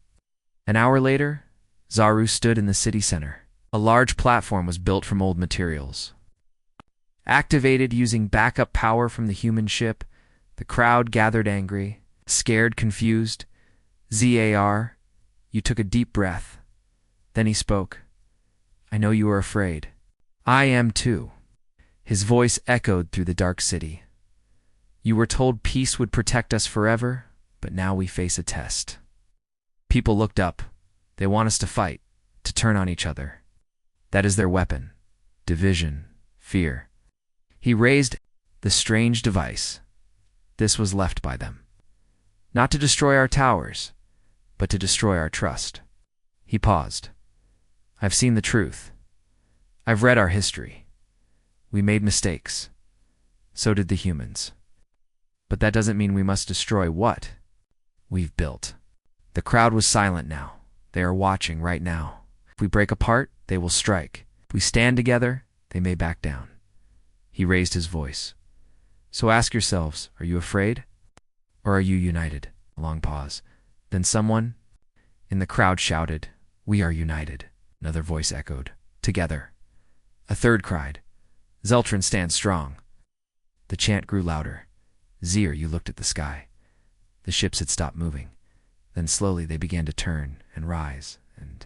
[SPEAKER 1] An hour later, Zaru stood in the city center. A large platform was built from old materials. Activated using backup power from the human ship, the crowd gathered angry, scared, confused. Zar, you took a deep breath. Then he spoke. I know you are afraid. I am too. His voice echoed through the dark city. You were told peace would protect us forever, but now we face a test. People looked up. They want us to fight, to turn on each other. That is their weapon. Division, fear. He raised the strange device. This was left by them. Not to destroy our towers, but to destroy our trust. He paused. I've seen the truth. I've read our history. We made mistakes. So did the humans. But that doesn't mean we must destroy what we've built. The crowd was silent now. They are watching right now. If we break apart, they will strike. If we stand together, they may back down. He raised his voice. So ask yourselves, are you afraid? Or are you united? A long pause. Then someone in the crowd shouted, We are united. Another voice echoed, Together. A third cried, Zeltron stands strong. The chant grew louder. Zir, you looked at the sky. The ships had stopped moving. Then slowly they began to turn and rise and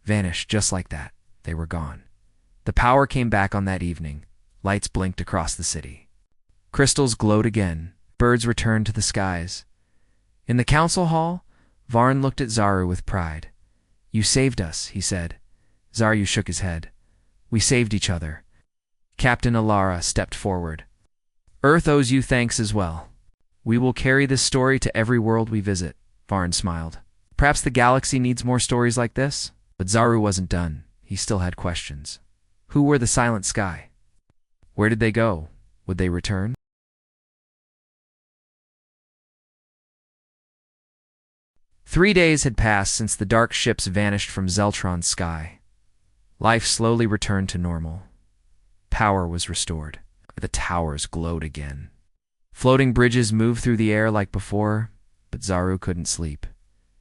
[SPEAKER 1] vanish just like that. They were gone. The power came back on that evening. Lights blinked across the city. Crystals glowed again. Birds returned to the skies. In the council hall, Varn looked at Zaru with pride. You saved us, he said. Zaru shook his head. We saved each other. Captain Alara stepped forward. Earth owes you thanks as well. We will carry this story to every world we visit. Varn smiled. Perhaps the galaxy needs more stories like this? But Zaru wasn't done. He still had questions. Who were the Silent Sky? Where did they go? Would they return? Three days had passed since the dark ships vanished from Zeltron's sky. Life slowly returned to normal. Power was restored. The towers glowed again. Floating bridges moved through the air like before, but Zaru couldn't sleep.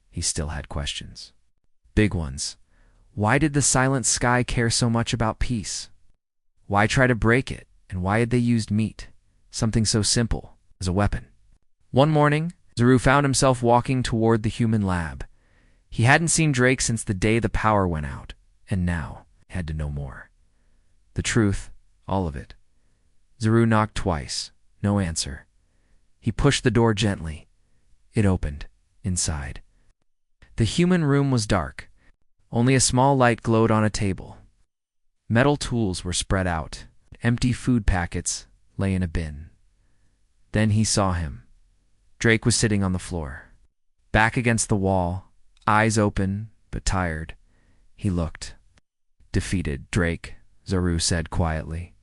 [SPEAKER 1] He still had questions. Big ones. Why did the Silent Sky care so much about peace? Why try to break it, and why had they used meat? something so simple as a weapon. One morning, Zaru found himself walking toward the human lab. He hadn't seen Drake since the day the power went out, and now he had to know more. The truth, all of it. Zaru knocked twice. No answer. He pushed the door gently. It opened. Inside. The human room was dark. Only a small light glowed on a table. Metal tools were spread out. Empty food packets lay in a bin. Then he saw him. Drake was sitting on the floor. Back against the wall, eyes open but tired. He looked. Defeated, Drake, Zaru said quietly.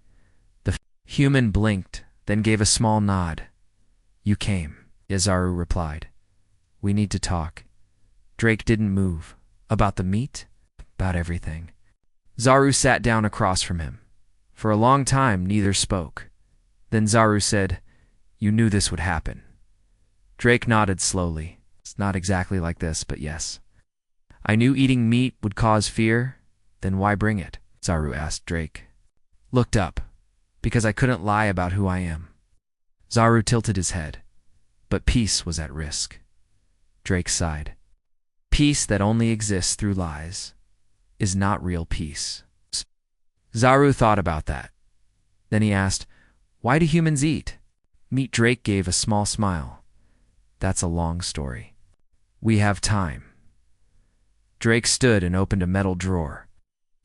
[SPEAKER 1] The human blinked, then gave a small nod. You came, Zaru replied. We need to talk. Drake didn't move. About the meat? About everything. Zaru sat down across from him. For a long time, neither spoke. Then Zaru said, You knew this would happen. Drake nodded slowly. It's not exactly like this, but yes. I knew eating meat would cause fear. Then why bring it? Zaru asked Drake. Looked up. Because I couldn't lie about who I am. Zaru tilted his head. But peace was at risk. Drake sighed. Peace that only exists through lies is not real peace. Zaru thought about that. Then he asked, Why do humans eat? Meat. Drake gave a small smile. That's a long story. We have time. Drake stood and opened a metal drawer.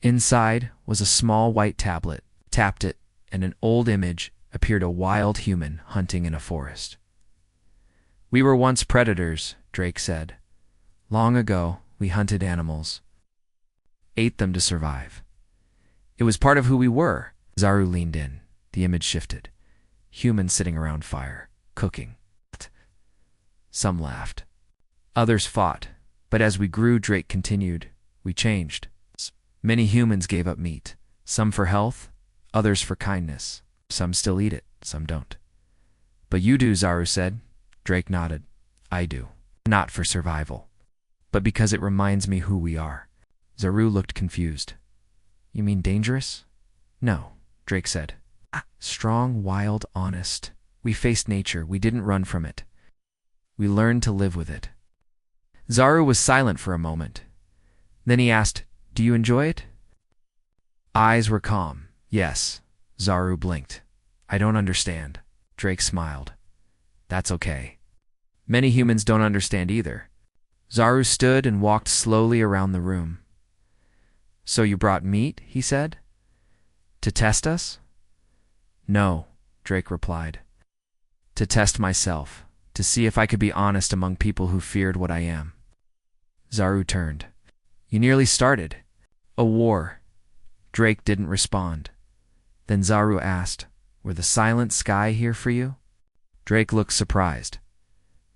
[SPEAKER 1] Inside was a small white tablet. Tapped it, and an old image appeared, a wild human hunting in a forest. We were once predators, Drake said. Long ago, we hunted animals. Ate them to survive. It was part of who we were. Zaru leaned in. The image shifted. Humans sitting around fire, cooking. Some laughed. Others fought. But as we grew, Drake continued, we changed. Many humans gave up meat. Some for health, others for kindness. Some still eat it, some don't. But you do, Zaru said. Drake nodded. I do. Not for survival, but because it reminds me who we are. Zaru looked confused. You mean dangerous? No, Drake said. Strong, wild, honest. We faced nature. We didn't run from it. We learned to live with it. Zaru was silent for a moment. Then he asked, Do you enjoy it? Eyes were calm. Yes. Zaru blinked. I don't understand. Drake smiled. That's okay. Many humans don't understand either. Zaru stood and walked slowly around the room. So you brought meat, he said? To test us? No, Drake replied. To test myself, to see if I could be honest among people who feared what I am. Zaru turned. You nearly started. A war. Drake didn't respond. Then Zaru asked, Were the silent sky here for you? Drake looked surprised.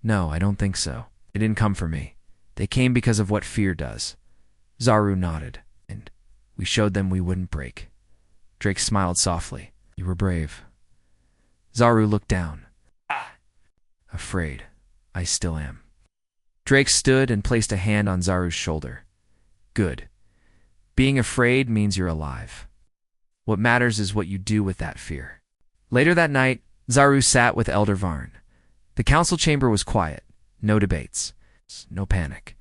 [SPEAKER 1] No, I don't think so. They didn't come for me. They came because of what fear does. Zaru nodded, and we showed them we wouldn't break. Drake smiled softly. You were brave. Zaru looked down. Afraid. I still am. Drake stood and placed a hand on Zaru's shoulder. Good. Being afraid means you're alive. What matters is what you do with that fear. Later that night, Zaru sat with Elder Varn. The council chamber was quiet. No debates. No panic.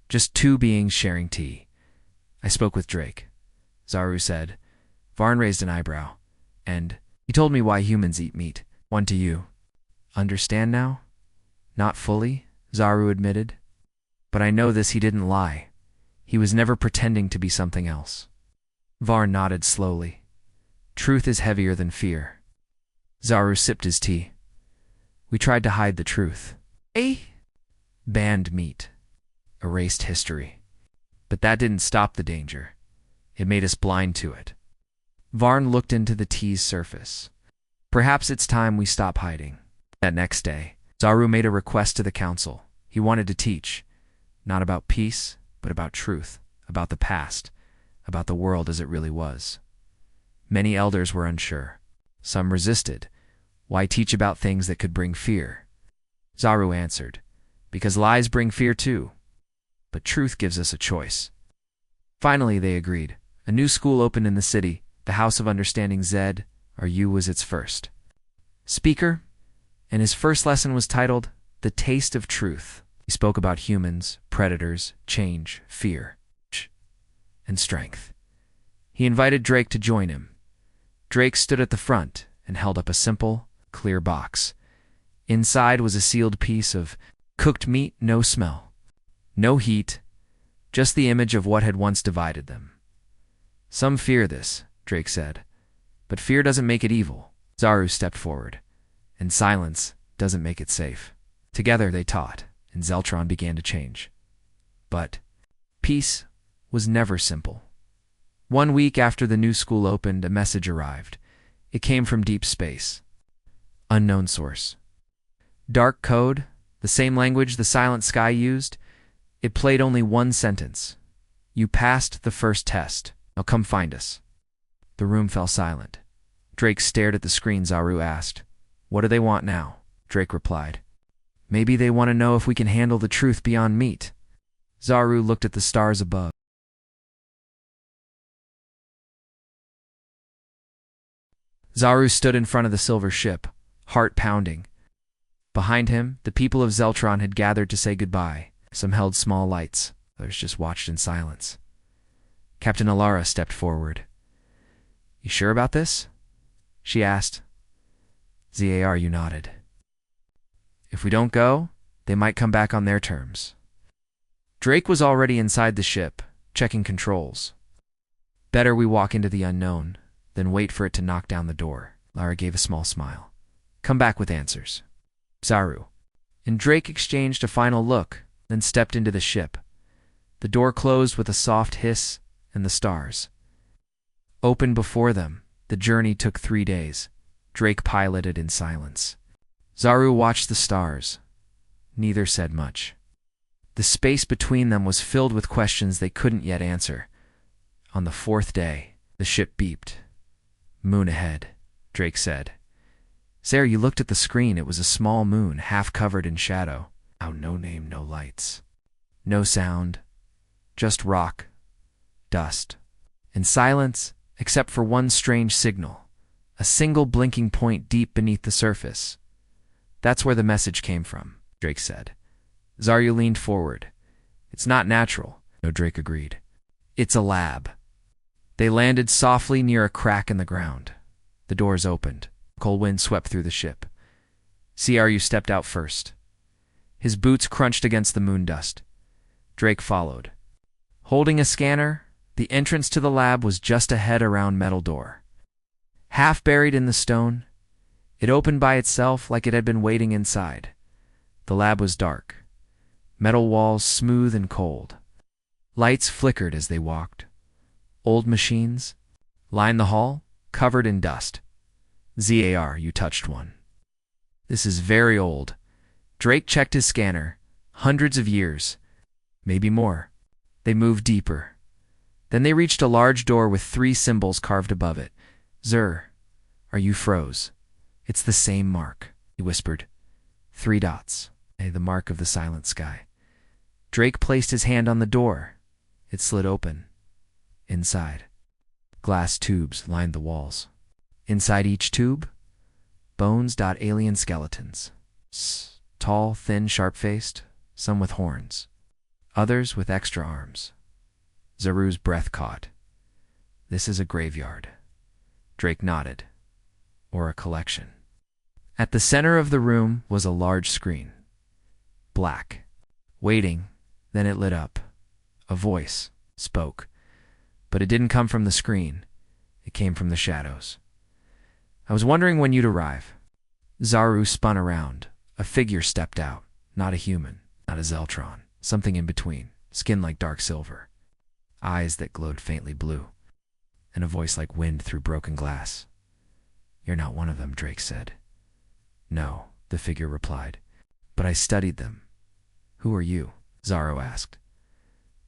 [SPEAKER 1] Just two beings sharing tea. I spoke with Drake. Zaru said. Varn raised an eyebrow. And he told me why humans eat meat. One to you. Understand now? Not fully, Zaru admitted. But I know this, he didn't lie. He was never pretending to be something else. Varn nodded slowly. Truth is heavier than fear. Zaru sipped his tea. We tried to hide the truth. Banned meat. Erased history. But that didn't stop the danger. It made us blind to it. Varn looked into the tea's surface. Perhaps it's time we stop hiding. That next day, Zaru made a request to the council. He wanted to teach. Not about peace, but about truth. About the past. About the world as it really was. Many elders were unsure. Some resisted. Why teach about things that could bring fear? Zaru answered, Because lies bring fear too. But truth gives us a choice. Finally, they agreed. A new school opened in the city. The House of Understanding Z, or U, was its first. speaker, and his first lesson was titled The Taste of Truth. He spoke about humans, predators, change, fear, and strength. He invited Drake to join him. Drake stood at the front and held up a simple, clear box. Inside was a sealed piece of cooked meat, no smell, no heat, just the image of what had once divided them. Some fear this, Drake said, but fear doesn't make it evil. Zaru stepped forward, and silence doesn't make it safe. Together they taught, and Zeltron began to change. But peace was never simple. 1 week after the new school opened, a message arrived. It came from deep space. Unknown source. Dark code, the same language the silent sky used. It played only one sentence. You passed the first test. Now come find us. The room fell silent. Drake stared at the screen. Zaru asked, "What do they want now?" Drake replied, "Maybe they want to know if we can handle the truth beyond meat." Zaru looked at the stars above. Zaru stood in front of the silver ship, heart pounding. Behind him, the people of Zeltron had gathered to say goodbye. Some held small lights, others just watched in silence. Captain Alara stepped forward. "You sure about this?" she asked. Zaru nodded. "If we don't go, they might come back on their terms." Drake was already inside the ship, checking controls. "Better we walk into the unknown than wait for it to knock down the door." Lara gave a small smile. "Come back with answers." Zaru and Drake exchanged a final look, then stepped into the ship. The door closed with a soft hiss, and the stars opened before them. The journey took 3 days. Drake piloted in silence. Zaru watched the stars. Neither said much. The space between them was filled with questions they couldn't yet answer. On the 4th day, the ship beeped. "Moon ahead," Drake said. Zaru looked at the screen. It was a small moon, half covered in shadow. No name, no lights. No sound. Just rock, dust, and silence, except for one strange signal. A single blinking point deep beneath the surface. "That's where the message came from," Drake said. Zaru leaned forward. "It's not natural." No, Drake agreed. "It's a lab." They landed softly near a crack in the ground. The doors opened. Cold wind swept through the ship. Zaru stepped out first. His boots crunched against the moon dust. Drake followed. Holding a scanner, the entrance to the lab was just ahead around metal door. Half buried in the stone, it opened by itself like it had been waiting inside. The lab was dark. Metal walls smooth and cold. Lights flickered as they walked. Old machines lined the hall, covered in dust. "Zaru, you touched one." "This is very old." Drake checked his scanner. "Hundreds of years. Maybe more." They moved deeper. Then they reached a large door with 3 symbols carved above it. Are you froze?" "It's the same mark," he whispered. 3 dots. The mark of the silent sky. Drake placed his hand on the door. It slid open. Inside, glass tubes lined the walls. Inside each tube, bones. Alien skeletons. Tall, thin, sharp-faced, some with horns, others with extra arms. Zaru's breath caught. "This is a graveyard." Drake nodded. "Or a collection." At the center of the room was a large screen. Black. Waiting, then it lit up. A voice spoke, but it didn't come from the screen. It came from the shadows. "I was wondering when you'd arrive." Zaru spun around. A figure stepped out. Not a human, not a Zeltron. Something in between. Skin like dark silver. Eyes that glowed faintly blue. And a voice like wind through broken glass. "You're not one of them," Drake said. "No," the figure replied. "But I studied them." "Who are you?" Zaru asked.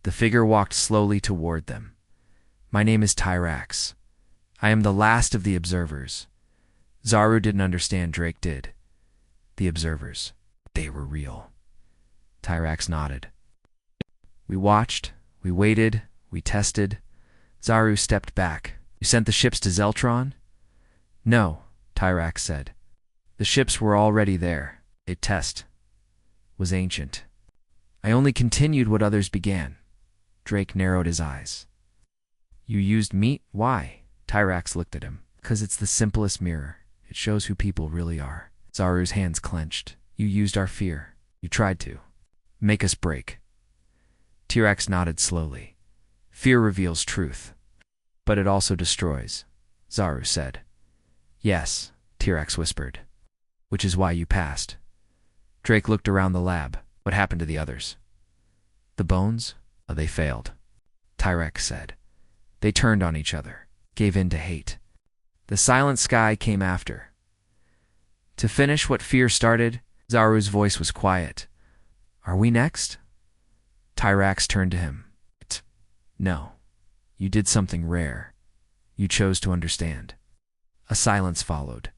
[SPEAKER 1] The figure walked slowly toward them. "My name is Tyrax. I am the last of the observers." Zaru didn't understand. Drake did. The observers. They were real. Tyrax nodded. "We watched, we waited, we tested." Zaru stepped back. "You sent the ships to Zeltron?" "No," Tyrax said. The ships were already there. A test was ancient. I only continued what others began. Drake narrowed his eyes. You used meat? Why? Tyrax looked at him. 'Cause it's the simplest mirror. It shows who people really are. Zaru's hands clenched. You used our fear. You tried to make us break. Tyrax nodded slowly. Fear reveals truth, but it also destroys, Zaru said. Yes, Tyrax whispered. Which is why you passed. Drake looked around the lab. What happened to the others? The bones? Oh, they failed, Tyrax said. They turned on each other, gave in to hate. The silent sky came after. To finish what fear started, Zaru's voice was quiet. Are we next? Tyrax turned to him. No. You did something rare. You chose to understand. A silence followed.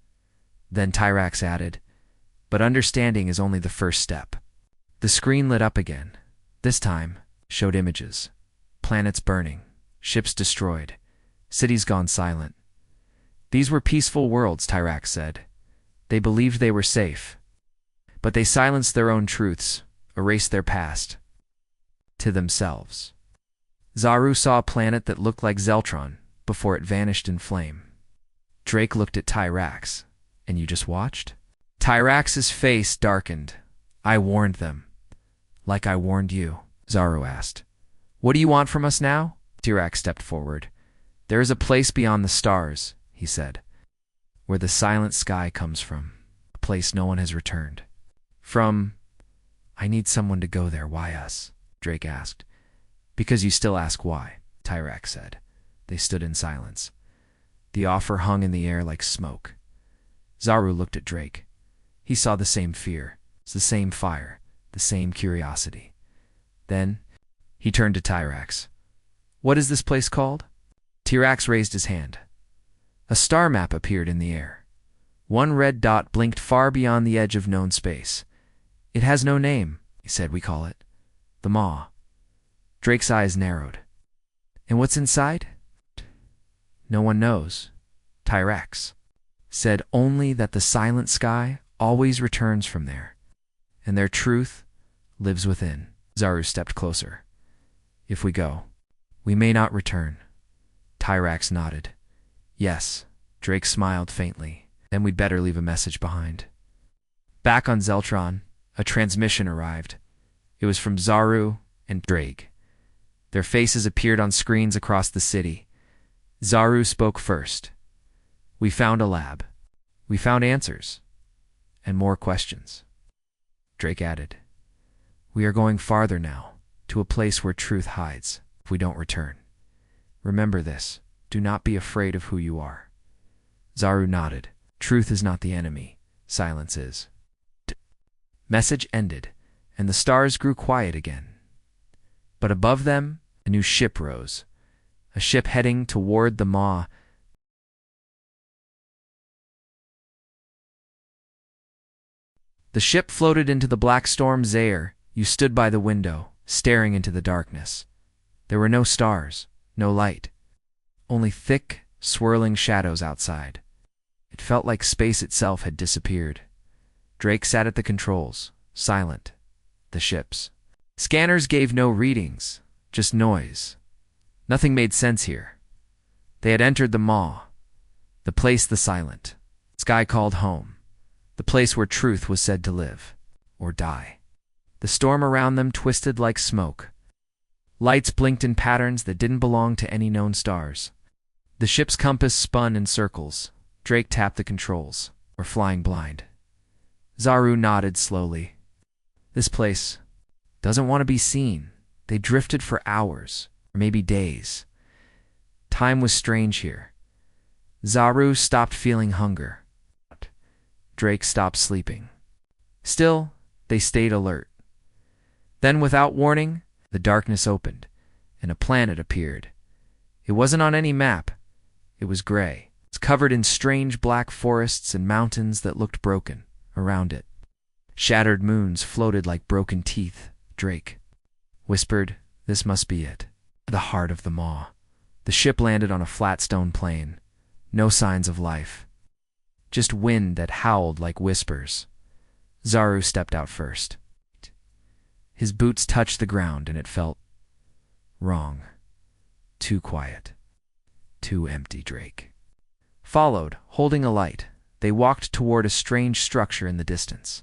[SPEAKER 1] Then Tyrax added, but understanding is only the first step. The screen lit up again. This time, showed images. Planets burning, ships destroyed, cities gone silent. These were peaceful worlds, Tyrax said. They believed they were safe. But they silenced their own truths, erased their past. To themselves. Zaru saw a planet that looked like Zeltron before it vanished in flame. Drake looked at Tyrax. And you just watched? Tyrax's face darkened. I warned them. Like I warned you, Zaru asked. What do you want from us now? Tyrax stepped forward. There is a place beyond the stars, he said, where the silent sky comes from, a place no one has returned. From, I need someone to go there. Why us? Drake asked. Because you still ask why, Tyrax said. They stood in silence. The offer hung in the air like smoke. Zaru looked at Drake. He saw the same fear, the same fire, the same curiosity. Then, he turned to Tyrax. What is this place called? Tyrax raised his hand. A star map appeared in the air. One red dot blinked far beyond the edge of known space. It has no name, he said. We call it the Maw. Drake's eyes narrowed. And what's inside? No one knows. Tyrax said only that the silent sky always returns from there, and their truth lives within. Zaru stepped closer. If we go, we may not return. Tyrax nodded. Yes. Drake smiled faintly. Then we'd better leave a message behind. Back on Zeltron, a transmission arrived. It was from Zaru and Drake. Their faces appeared on screens across the city. Zaru spoke first. We found a lab. We found answers. And more questions. Drake added. We are going farther now, to a place where truth hides, if we don't return. Remember this. Do not be afraid of who you are. Zaru nodded. Truth is not the enemy. Silence is. Message ended, and the stars grew quiet again. But above them, a new ship rose. A ship heading toward the Maw. The ship floated into the black storm. Zaire, you stood by the window, staring into the darkness. There were no stars, no light. Only thick, swirling shadows outside. It felt like space itself had disappeared. Drake sat at the controls, silent. The ships. Scanners gave no readings, just noise. Nothing made sense here. They had entered the Maw, the place the silent sky called home, the place where truth was said to live, or die. The storm around them twisted like smoke. Lights blinked in patterns that didn't belong to any known stars. The ship's compass spun in circles. Drake tapped the controls. We're flying blind. Zaru nodded slowly. This place doesn't want to be seen. They drifted for hours, or maybe days. Time was strange here. Zaru stopped feeling hunger. Drake stopped sleeping. Still, they stayed alert. Then, without warning, the darkness opened, and a planet appeared. It wasn't on any map. It was gray. It's covered in strange black forests and mountains that looked broken around it. Shattered moons floated like broken teeth. Drake whispered, this must be it. The heart of the Maw. The ship landed on a flat stone plain. No signs of life. just wind that howled like whispers. Zaru stepped out first. His boots touched the ground, and it felt wrong. Too quiet. Too empty. Drake followed, holding a light. They walked toward a strange structure in the distance.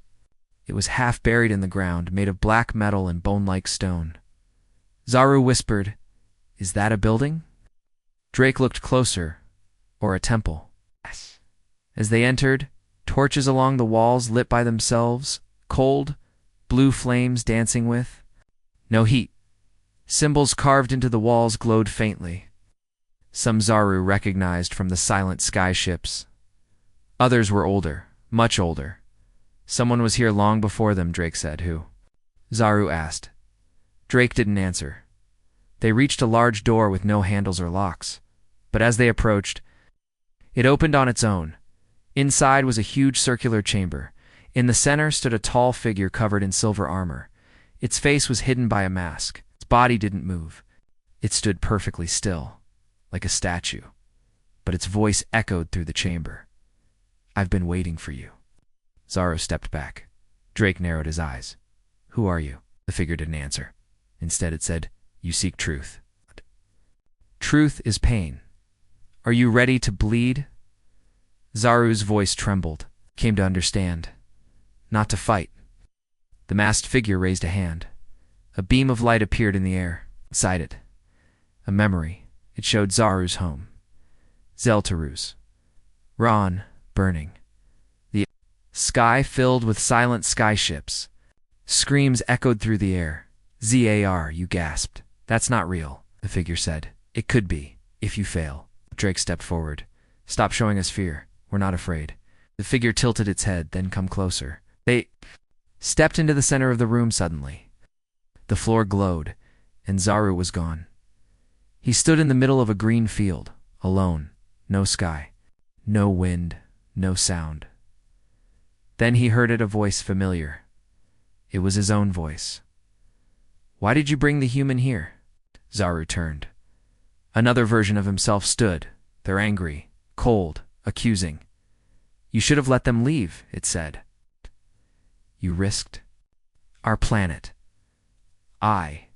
[SPEAKER 1] It was half buried in the ground, made of black metal and bone-like stone. Zaru whispered, "Is that a building?" Drake looked closer. Or a temple. Yes. As they entered, torches along the walls lit by themselves, cold, blue flames dancing with no heat. Symbols carved into the walls glowed faintly. Some Zaru recognized from the silent sky ships. Others were older, much older. Someone was here long before them, Drake said. Who? Zaru asked. Drake didn't answer. They reached a large door with no handles or locks, but as they approached, it opened on its own. Inside was a huge circular chamber. In the center stood a tall figure covered in silver armor. Its face was hidden by a mask. Its body didn't move. It stood perfectly still, like a statue. But its voice echoed through the chamber. "I've been waiting for you." Zaru stepped back. Drake narrowed his eyes. "Who are you?" The figure didn't answer. Instead it said, "You seek truth. Truth is pain. Are you ready to bleed?" Zaru's voice trembled. Came to understand. Not to fight. The masked figure raised a hand. A beam of light appeared in the air. Inside it, a memory. It showed Zaru's home. Zeltaruz. Ron, burning. The sky filled with silent skyships. Screams echoed through the air. "Zar," you gasped. "That's not real," the figure said. "It could be, if you fail." Drake stepped forward. "Stop showing us fear. We're not afraid." The figure tilted its head, then come closer. They stepped into the center of the room suddenly. The floor glowed, and Zaru was gone. He stood in the middle of a green field, alone. No sky, no wind, no sound. Then he heard a voice familiar. It was his own voice. "Why did you bring the human here?" Zaru turned. Another version of himself stood. They're angry, cold, accusing. "You should have let them leave," it said. "You risked our planet." I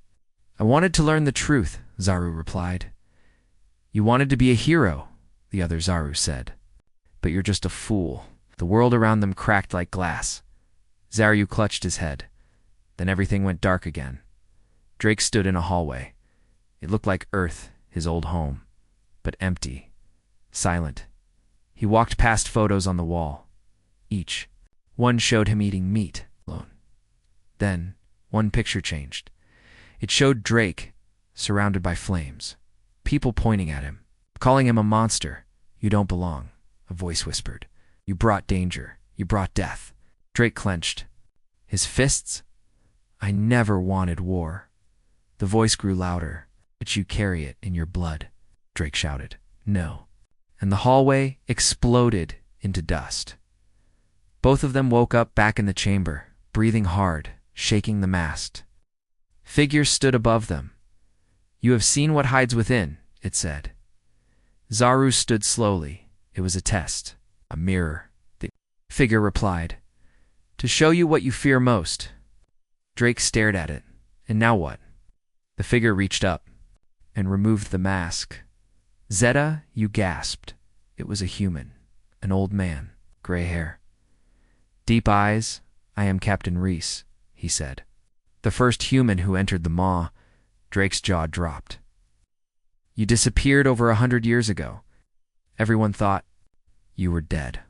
[SPEAKER 1] wanted to learn the truth," Zaru replied. "You wanted to be a hero," the other Zaru said. "But you're just a fool." The world around them cracked like glass. Zaru clutched his head. Then everything went dark again. Drake stood in a hallway. It looked like Earth, his old home, but empty, silent. He walked past photos on the wall. Each one showed him eating meat alone. Then one picture changed. It showed Drake surrounded by flames, people pointing at him, calling him a monster. "You don't belong," a voice whispered. "You brought danger. You brought death." Drake clenched his fists. "I never wanted war." The voice grew louder. "But you carry it in your blood," Drake shouted. "No." And the hallway exploded into dust. Both of them woke up back in the chamber, breathing hard, shaking the mast. Figures stood above them. "You have seen what hides within," it said. Zaru stood slowly. It was a test, a mirror. The figure replied, "To show you what you fear most." Drake stared at it. "And now what?" The figure reached up and removed the mask. "Zeta," you gasped. It was a human, an old man, gray hair. "Deep eyes. I am Captain Reese," he said. "The first human who entered the maw." Drake's jaw dropped. "You disappeared over 100 years ago. Everyone thought you were dead."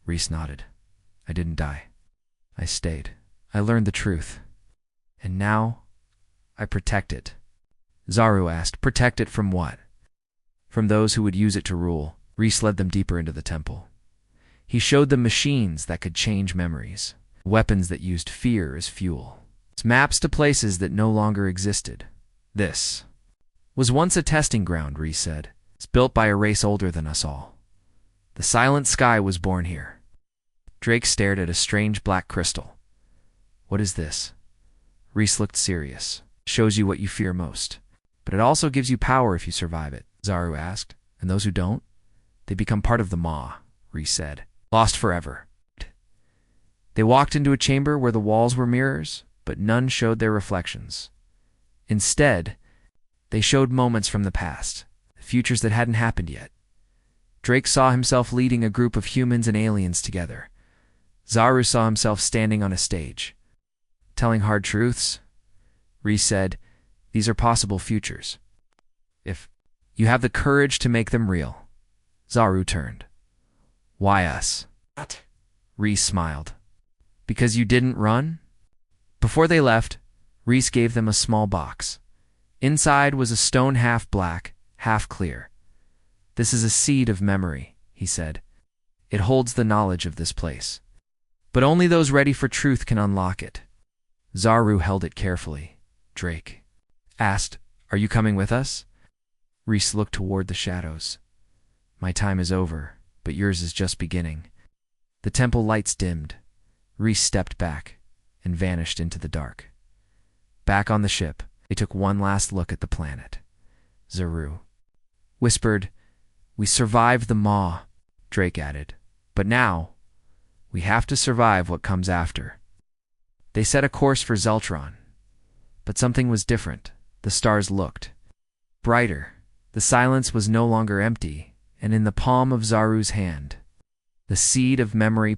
[SPEAKER 1] Reese nodded. "I didn't die. I stayed. I learned the truth. And now I protect it." Zaru asked, "Protect it from what?" "From those who would use it to rule." Reese led them deeper into the temple. He showed them machines that could change memories, weapons that used fear as fuel, maps to places that no longer existed. "This was once a testing ground," Reese said. "It's built by a race older than us all. The silent sky was born here." Drake stared at a strange black crystal. "What is this?" Reese looked serious. "Shows you what you fear most. But it also gives you power if you survive it," Zaru asked. "And those who don't? They become part of the maw," Reese said. Lost forever. They walked into a chamber where the walls were mirrors, but none showed their reflections. Instead, they showed moments from the past, futures that hadn't happened yet. Drake saw himself leading a group of humans and aliens together. Zaru saw himself standing on a stage. Telling hard truths? Reese said, "These are possible futures. If you have the courage to make them real." Zaru turned. "Why us?"
[SPEAKER 2] What?
[SPEAKER 1] Reese smiled. "Because you didn't run?" Before they left, Reese gave them a small box. Inside was a stone half black, half clear. "This is a seed of memory," he said. "It holds the knowledge of this place. But only those ready for truth can unlock it." Zaru held it carefully. Drake asked, "Are you coming with us?" Reese looked toward the shadows. "My time is over, but yours is just beginning." The temple lights dimmed. Reese stepped back and vanished into the dark. Back on the ship, they took one last look at the planet. Zaru whispered, "We survived the maw," Drake added. "But now, we have to survive what comes after." They set a course for Zeltron. But something was different. The stars looked brighter. The silence was no longer empty, and in the palm of Zaru's hand, the seed of memory.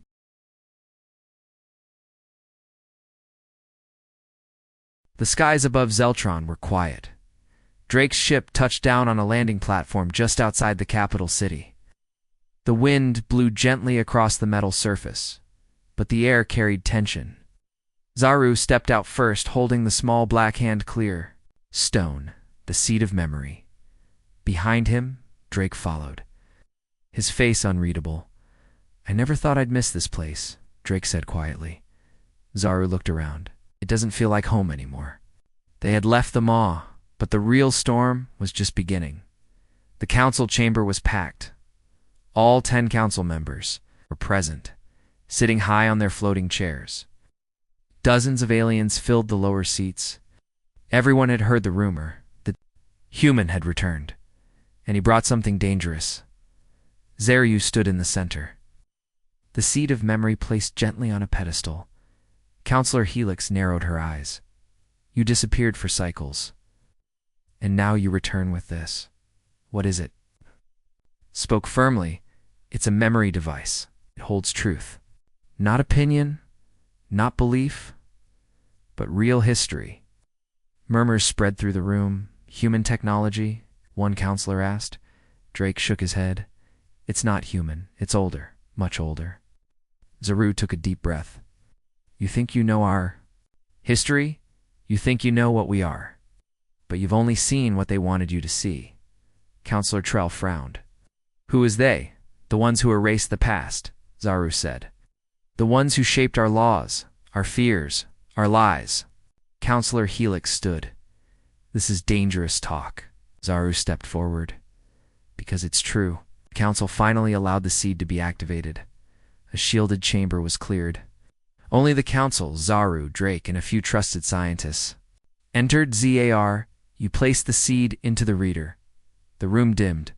[SPEAKER 1] The skies above Zeltron were quiet. Drake's ship touched down on a landing platform just outside the capital city. The wind blew gently across the metal surface, but the air carried tension. Zaru stepped out first, holding the small black hand clear. Stone, the seed of memory. Behind him, Drake followed, his face unreadable. "I never thought I'd miss this place," Drake said quietly. Zaru looked around. "It doesn't feel like home anymore." They had left the maw, but the real storm was just beginning. The council chamber was packed. All 10 council members were present, sitting high on their floating chairs. Dozens of aliens filled the lower seats. Everyone had heard the rumor that human had returned, and he brought something dangerous. Zaru stood in the center, the seed of memory placed gently on a pedestal. Counselor Helix narrowed her eyes. "You disappeared for cycles, and now you return with this. What is it?" Spoke firmly. "It's a memory device. It holds truth. Not opinion, not belief, but real history." Murmurs spread through the room. "Human technology?" one counselor asked. Drake shook his head. "It's not human. It's older, much older." Zaru took a deep breath. "You think you know our history? You think you know what we are. But you've only seen what they wanted you to see." Counselor Trell frowned. "Who is they?" "The ones who erased the past," Zaru said. "The ones who shaped our laws, our fears, our lies." Counselor Helix stood. "This is dangerous talk." Zaru stepped forward. "Because it's true." The council finally allowed the seed to be activated. A shielded chamber was cleared. Only the council, Zaru, Drake, and a few trusted scientists entered. Zar, you placed the seed into the reader. The room dimmed.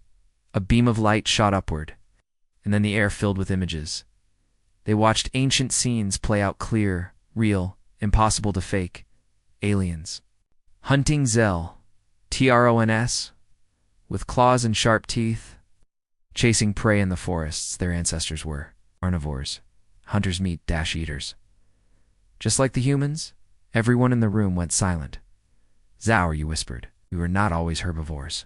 [SPEAKER 1] A beam of light shot upward, and then the air filled with images. They watched ancient scenes play out, clear, real, impossible to fake. Aliens hunting Zell, Trons, with claws and sharp teeth, chasing prey in the forests. Their ancestors were carnivores, hunters meat dash eaters. Just like the humans, everyone in the room went silent. "Zaur," you whispered, "we were not always herbivores."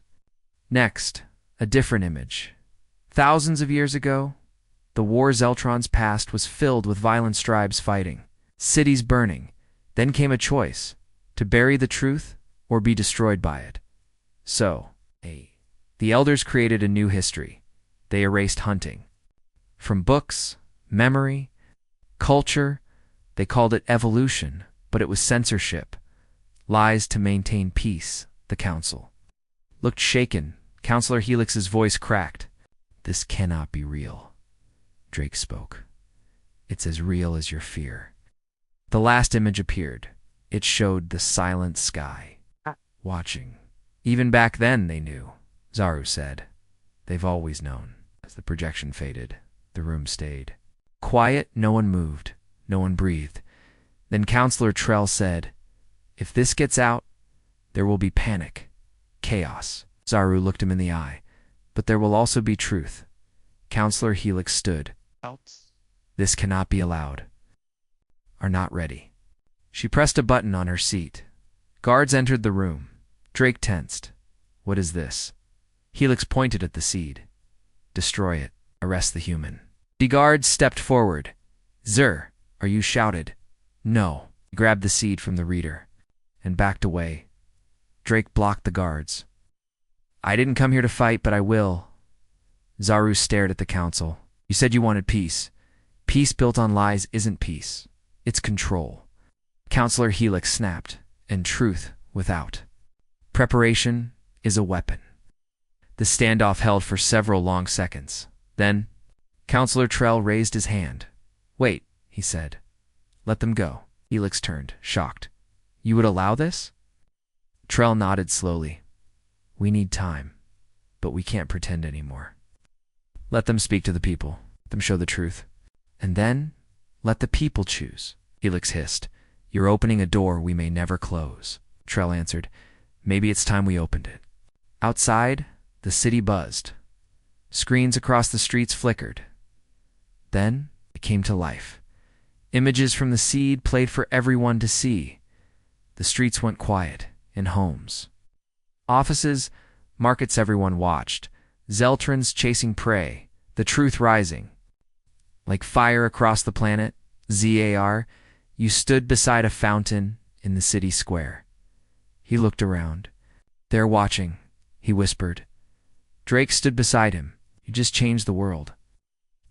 [SPEAKER 1] Next, a different image. Thousands of years ago, the war Zeltron's past was filled with violent tribes fighting, cities burning. Then came a choice, to bury the truth or be destroyed by it. So, the elders created a new history. They erased hunting from books, memory, culture. They called it evolution, but it was censorship. Lies to maintain peace. The council looked shaken. Counselor Helix's voice cracked. "This cannot be real." Drake spoke. "It's as real as your fear." The last image appeared. It showed the silent sky, watching. "Even back then they knew," Zaru said. "They've always known." As the projection faded, the room stayed. Quiet, no one moved, no one breathed. Then Counselor Trell said, "If this gets out, there will be panic, chaos." Zaru looked him in the eye. "But there will also be truth." Counselor Helix stood. "This cannot be allowed. Are not ready." She pressed a button on her seat. Guards entered the room. Drake tensed. "What is this?" Helix pointed at the seed. "Destroy it. Arrest the human." The guards stepped forward. "Zer, are you?" shouted. "No." He grabbed the seed from the reader and backed away. Drake blocked the guards. "I didn't come here to fight, but I will." Zaru stared at the council. "You said you wanted peace. Peace built on lies isn't peace. It's control." Counselor Helix snapped, "And truth without preparation is a weapon." The standoff held for several long seconds. Then, Counselor Trell raised his hand. "Wait," he said. "Let them go." Helix turned, shocked. "You would allow this?" Trell nodded slowly. "We need time, but we can't pretend anymore. Let them speak to the people. Let them show the truth. And then, let the people choose." Helix hissed. "You're opening a door we may never close." Trell answered. "Maybe it's time we opened it." Outside, the city buzzed. Screens across the streets flickered. Then, it came to life. Images from the seed played for everyone to see. The streets went quiet, in homes. Offices, markets, everyone watched. Zeltrons chasing prey, the truth rising. Like fire across the planet, ZAR, you stood beside a fountain in the city square. He looked around. "They're watching," he whispered. Drake stood beside him. "You just changed the world."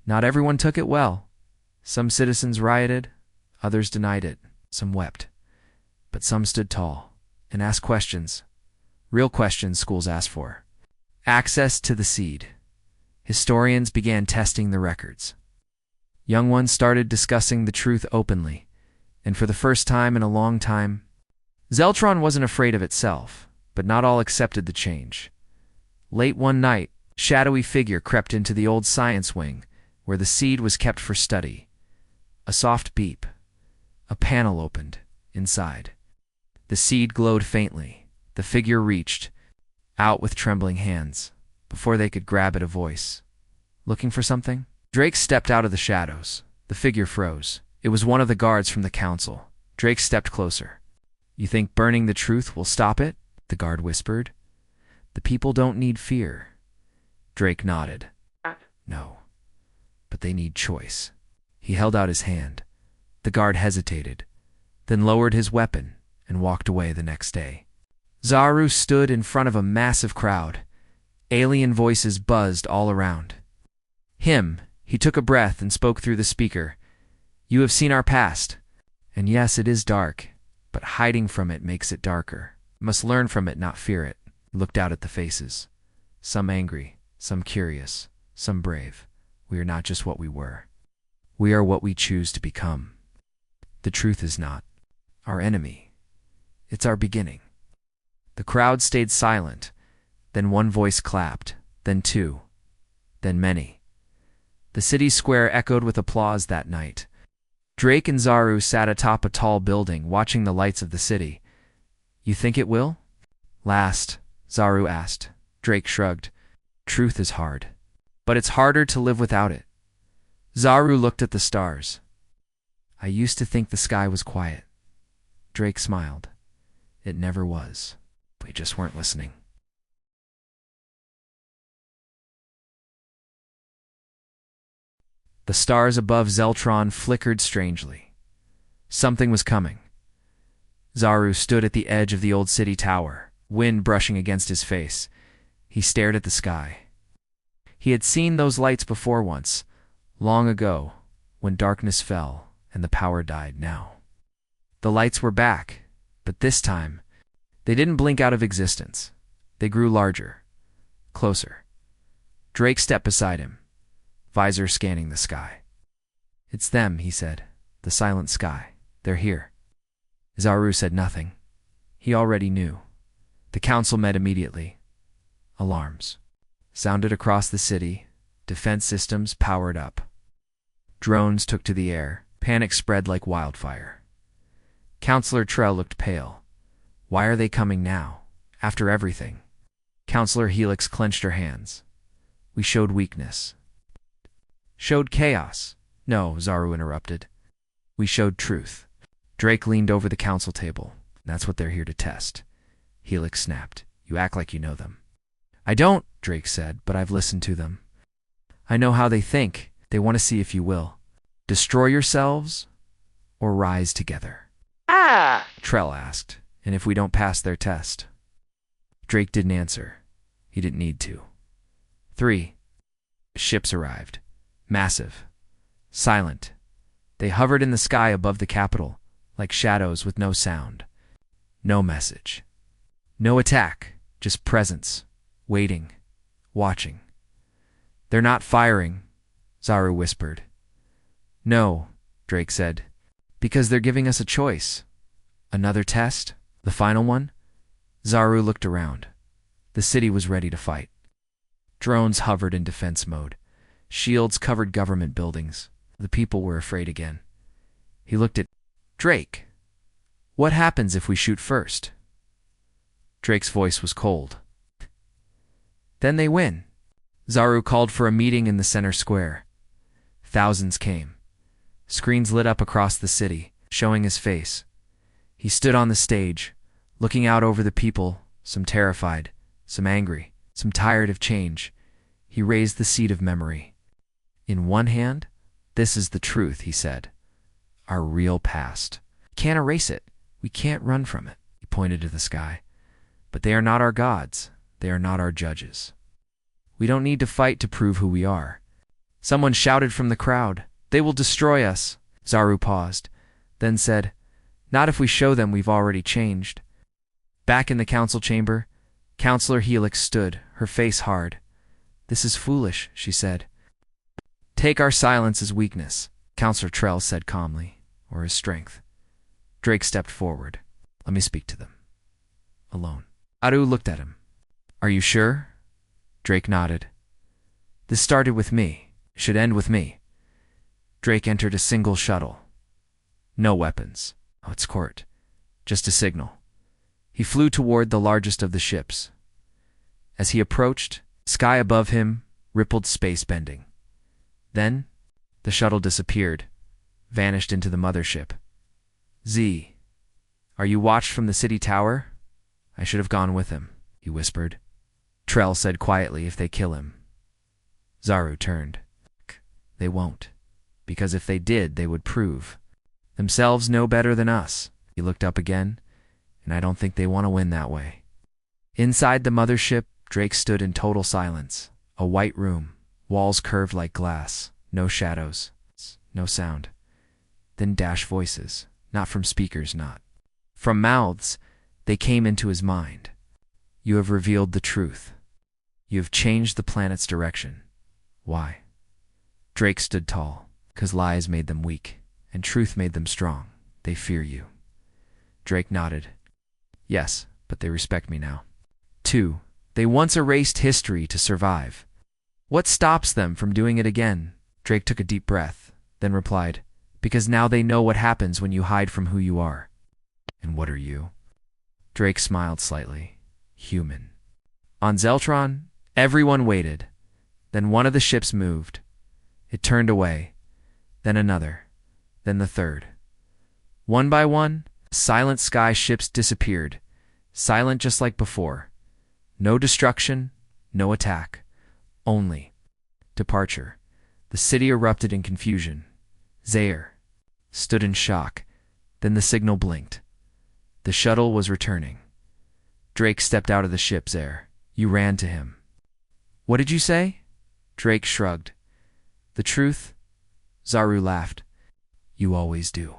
[SPEAKER 1] Not everyone took it well. Some citizens rioted, others denied it, some wept. But some stood tall and asked questions. Real questions schools ask for. Access to the seed. Historians began testing the records. Young ones started discussing the truth openly, and for the first time in a long time, Zeltron wasn't afraid of itself, but not all accepted the change. Late one night, a shadowy figure crept into the old science wing, where the seed was kept for study. A soft beep. A panel opened inside. The seed glowed faintly. The figure reached out with trembling hands. Before they could grab it, a voice. "Looking for something?" Drake stepped out of the shadows. The figure froze. It was one of the guards from the council. Drake stepped closer. "You think burning the truth will stop it?" the guard whispered. "The people don't need fear." Drake nodded. "No, but they need choice." He held out his hand. The guard hesitated, then lowered his weapon and walked away the next day. Zaru stood in front of a massive crowd. Alien voices buzzed all around. He took a breath and spoke through the speaker. "You have seen our past. And yes, it is dark, but hiding from it makes it darker. You must learn from it, not fear it." He looked out at the faces. Some angry, some curious, some brave. "We are not just what we were. We are what we choose to become. The truth is not our enemy. It's our beginning." The crowd stayed silent. Then one voice clapped, then two, then many. The city square echoed with applause that night. Drake and Zaru sat atop a tall building, watching the lights of the city. "You think it will last?" Zaru asked. Drake shrugged. "Truth is hard, but it's harder to live without it." Zaru looked at the stars. "I used to think the sky was quiet." Drake smiled. "It never was. We just weren't listening." The stars above Zeltron flickered strangely. Something was coming. Zaru stood at the edge of the old city tower, wind brushing against his face. He stared at the sky. He had seen those lights before once, long ago, when darkness fell and the power died. Now, the lights were back, but this time, they didn't blink out of existence. They grew larger, closer. Drake stepped beside him, visor scanning the sky. "It's them," he said. "The silent sky. They're here." Zaru said nothing. He already knew. The council met immediately. Alarms sounded across the city. Defense systems powered up. Drones took to the air. Panic spread like wildfire. Counselor Trell looked pale. Why are they coming now? After everything? Counselor Helix clenched her hands. We showed weakness. Showed chaos. No, Zaru interrupted. We showed truth. Drake leaned over the council table. That's what they're here to test. Helix snapped. You act like you know them. I don't, Drake said, but I've listened to them. I know how they think. They want to see if you will. Destroy yourselves or rise together?
[SPEAKER 2] Ah!
[SPEAKER 1] Trell asked. And if we don't pass their test? Drake didn't answer. He didn't need to. 3. Ships arrived. Massive. Silent. They hovered in the sky above the capital, like shadows with no sound. No message. No attack, just presence. Waiting. Watching. They're not firing, Zaru whispered. No, Drake said, because they're giving us a choice. Another test? The final one? Zaru looked around. The city was ready to fight. Drones hovered in defense mode. Shields covered government buildings. The people were afraid again. He looked at Drake. What happens if we shoot first? Drake's voice was cold. Then they win. Zaru called for a meeting in the center square. Thousands came. Screens lit up across the city, showing his face. He stood on the stage, looking out over the people, some terrified, some angry, some tired of change. He raised the seed of memory. In one hand, this is the truth, he said. Our real past. We can't erase it. We can't run from it. He pointed to the sky. But they are not our gods. They are not our judges. We don't need to fight to prove who we are. Someone shouted from the crowd. They will destroy us. Zaru paused, then said, not if we show them we've already changed. Back in the council chamber, Counselor Helix stood, her face hard. This is foolish, she said. Take our silence as weakness, Counselor Trell said calmly, or as strength. Drake stepped forward. Let me speak to them. Alone. Aru looked at him. Are you sure? Drake nodded. This started with me. It should end with me. Drake entered a single shuttle. No weapons. Oh, it's court. Just a signal. He flew toward the largest of the ships. As he approached, sky above him rippled space bending. Then, the shuttle disappeared, vanished into the mothership. Z, are you watched from the city tower? I should have gone with him, he whispered. Trell said quietly, if they kill him. Zaru turned. They won't, because if they did, they would prove themselves no better than us. He looked up again, and I don't think they want to win that way. Inside the mothership, Drake stood in total silence. A white room, walls curved like glass, no shadows, no sound. Then dash voices, not from speakers, not from mouths. They came into his mind. You have revealed the truth. You have changed the planet's direction. Why? Drake stood tall, because lies made them weak, and truth made them strong. They fear you. Drake nodded. Yes, but they respect me now. 2. They once erased history to survive. What stops them from doing it again? Drake took a deep breath, then replied, because now they know what happens when you hide from who you are. And what are you? Drake smiled slightly. Human. On Zeltron, everyone waited. Then one of the ships moved. It turned away. Then another. Then the third. One by one, silent sky ships disappeared. Silent just like before. No destruction, no attack. Only departure. The city erupted in confusion. Zaire stood in shock. Then the signal blinked. The shuttle was returning. Drake stepped out of the ship's air. You ran to him. What did you say? Drake shrugged. The truth? Zaru laughed. You always do.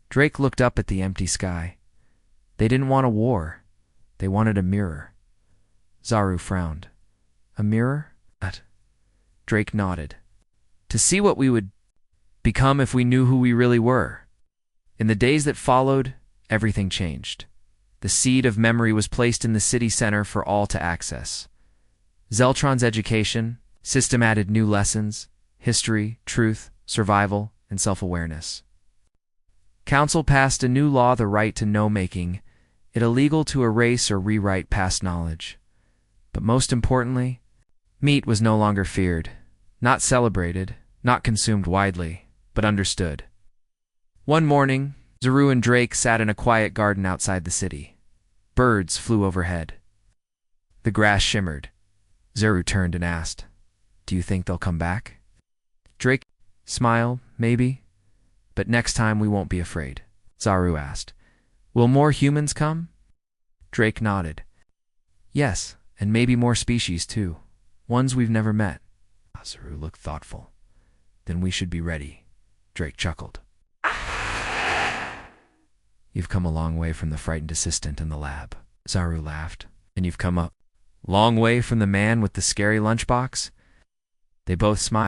[SPEAKER 1] Drake looked up at the empty sky. They didn't want a war. They wanted a mirror. Zaru frowned. A mirror? Drake nodded. To see what we would become if we knew who we really were. In the days that followed, everything changed. The seed of memory was placed in the city center for all to access. Zeltron's education system added new lessons, history, truth, survival, and self-awareness. Council passed a new law, the right to know, making it illegal to erase or rewrite past knowledge. But most importantly, meat was no longer feared, not celebrated, not consumed widely, but understood. One morning, Zaru and Drake sat in a quiet garden outside the city. Birds flew overhead. The grass shimmered. Zaru turned and asked, "Do you think they'll come back?" Drake smiled, "Maybe. But next time we won't be afraid." Zaru asked, "Will more humans come?" Drake nodded. "Yes, and maybe more species too. Ones we've never met." Zaru looked thoughtful. "Then we should be ready." Drake chuckled. "You've come a long way from the frightened assistant in the lab." Zaru laughed. "And you've come a long way from the man with the scary lunchbox?" They both smiled.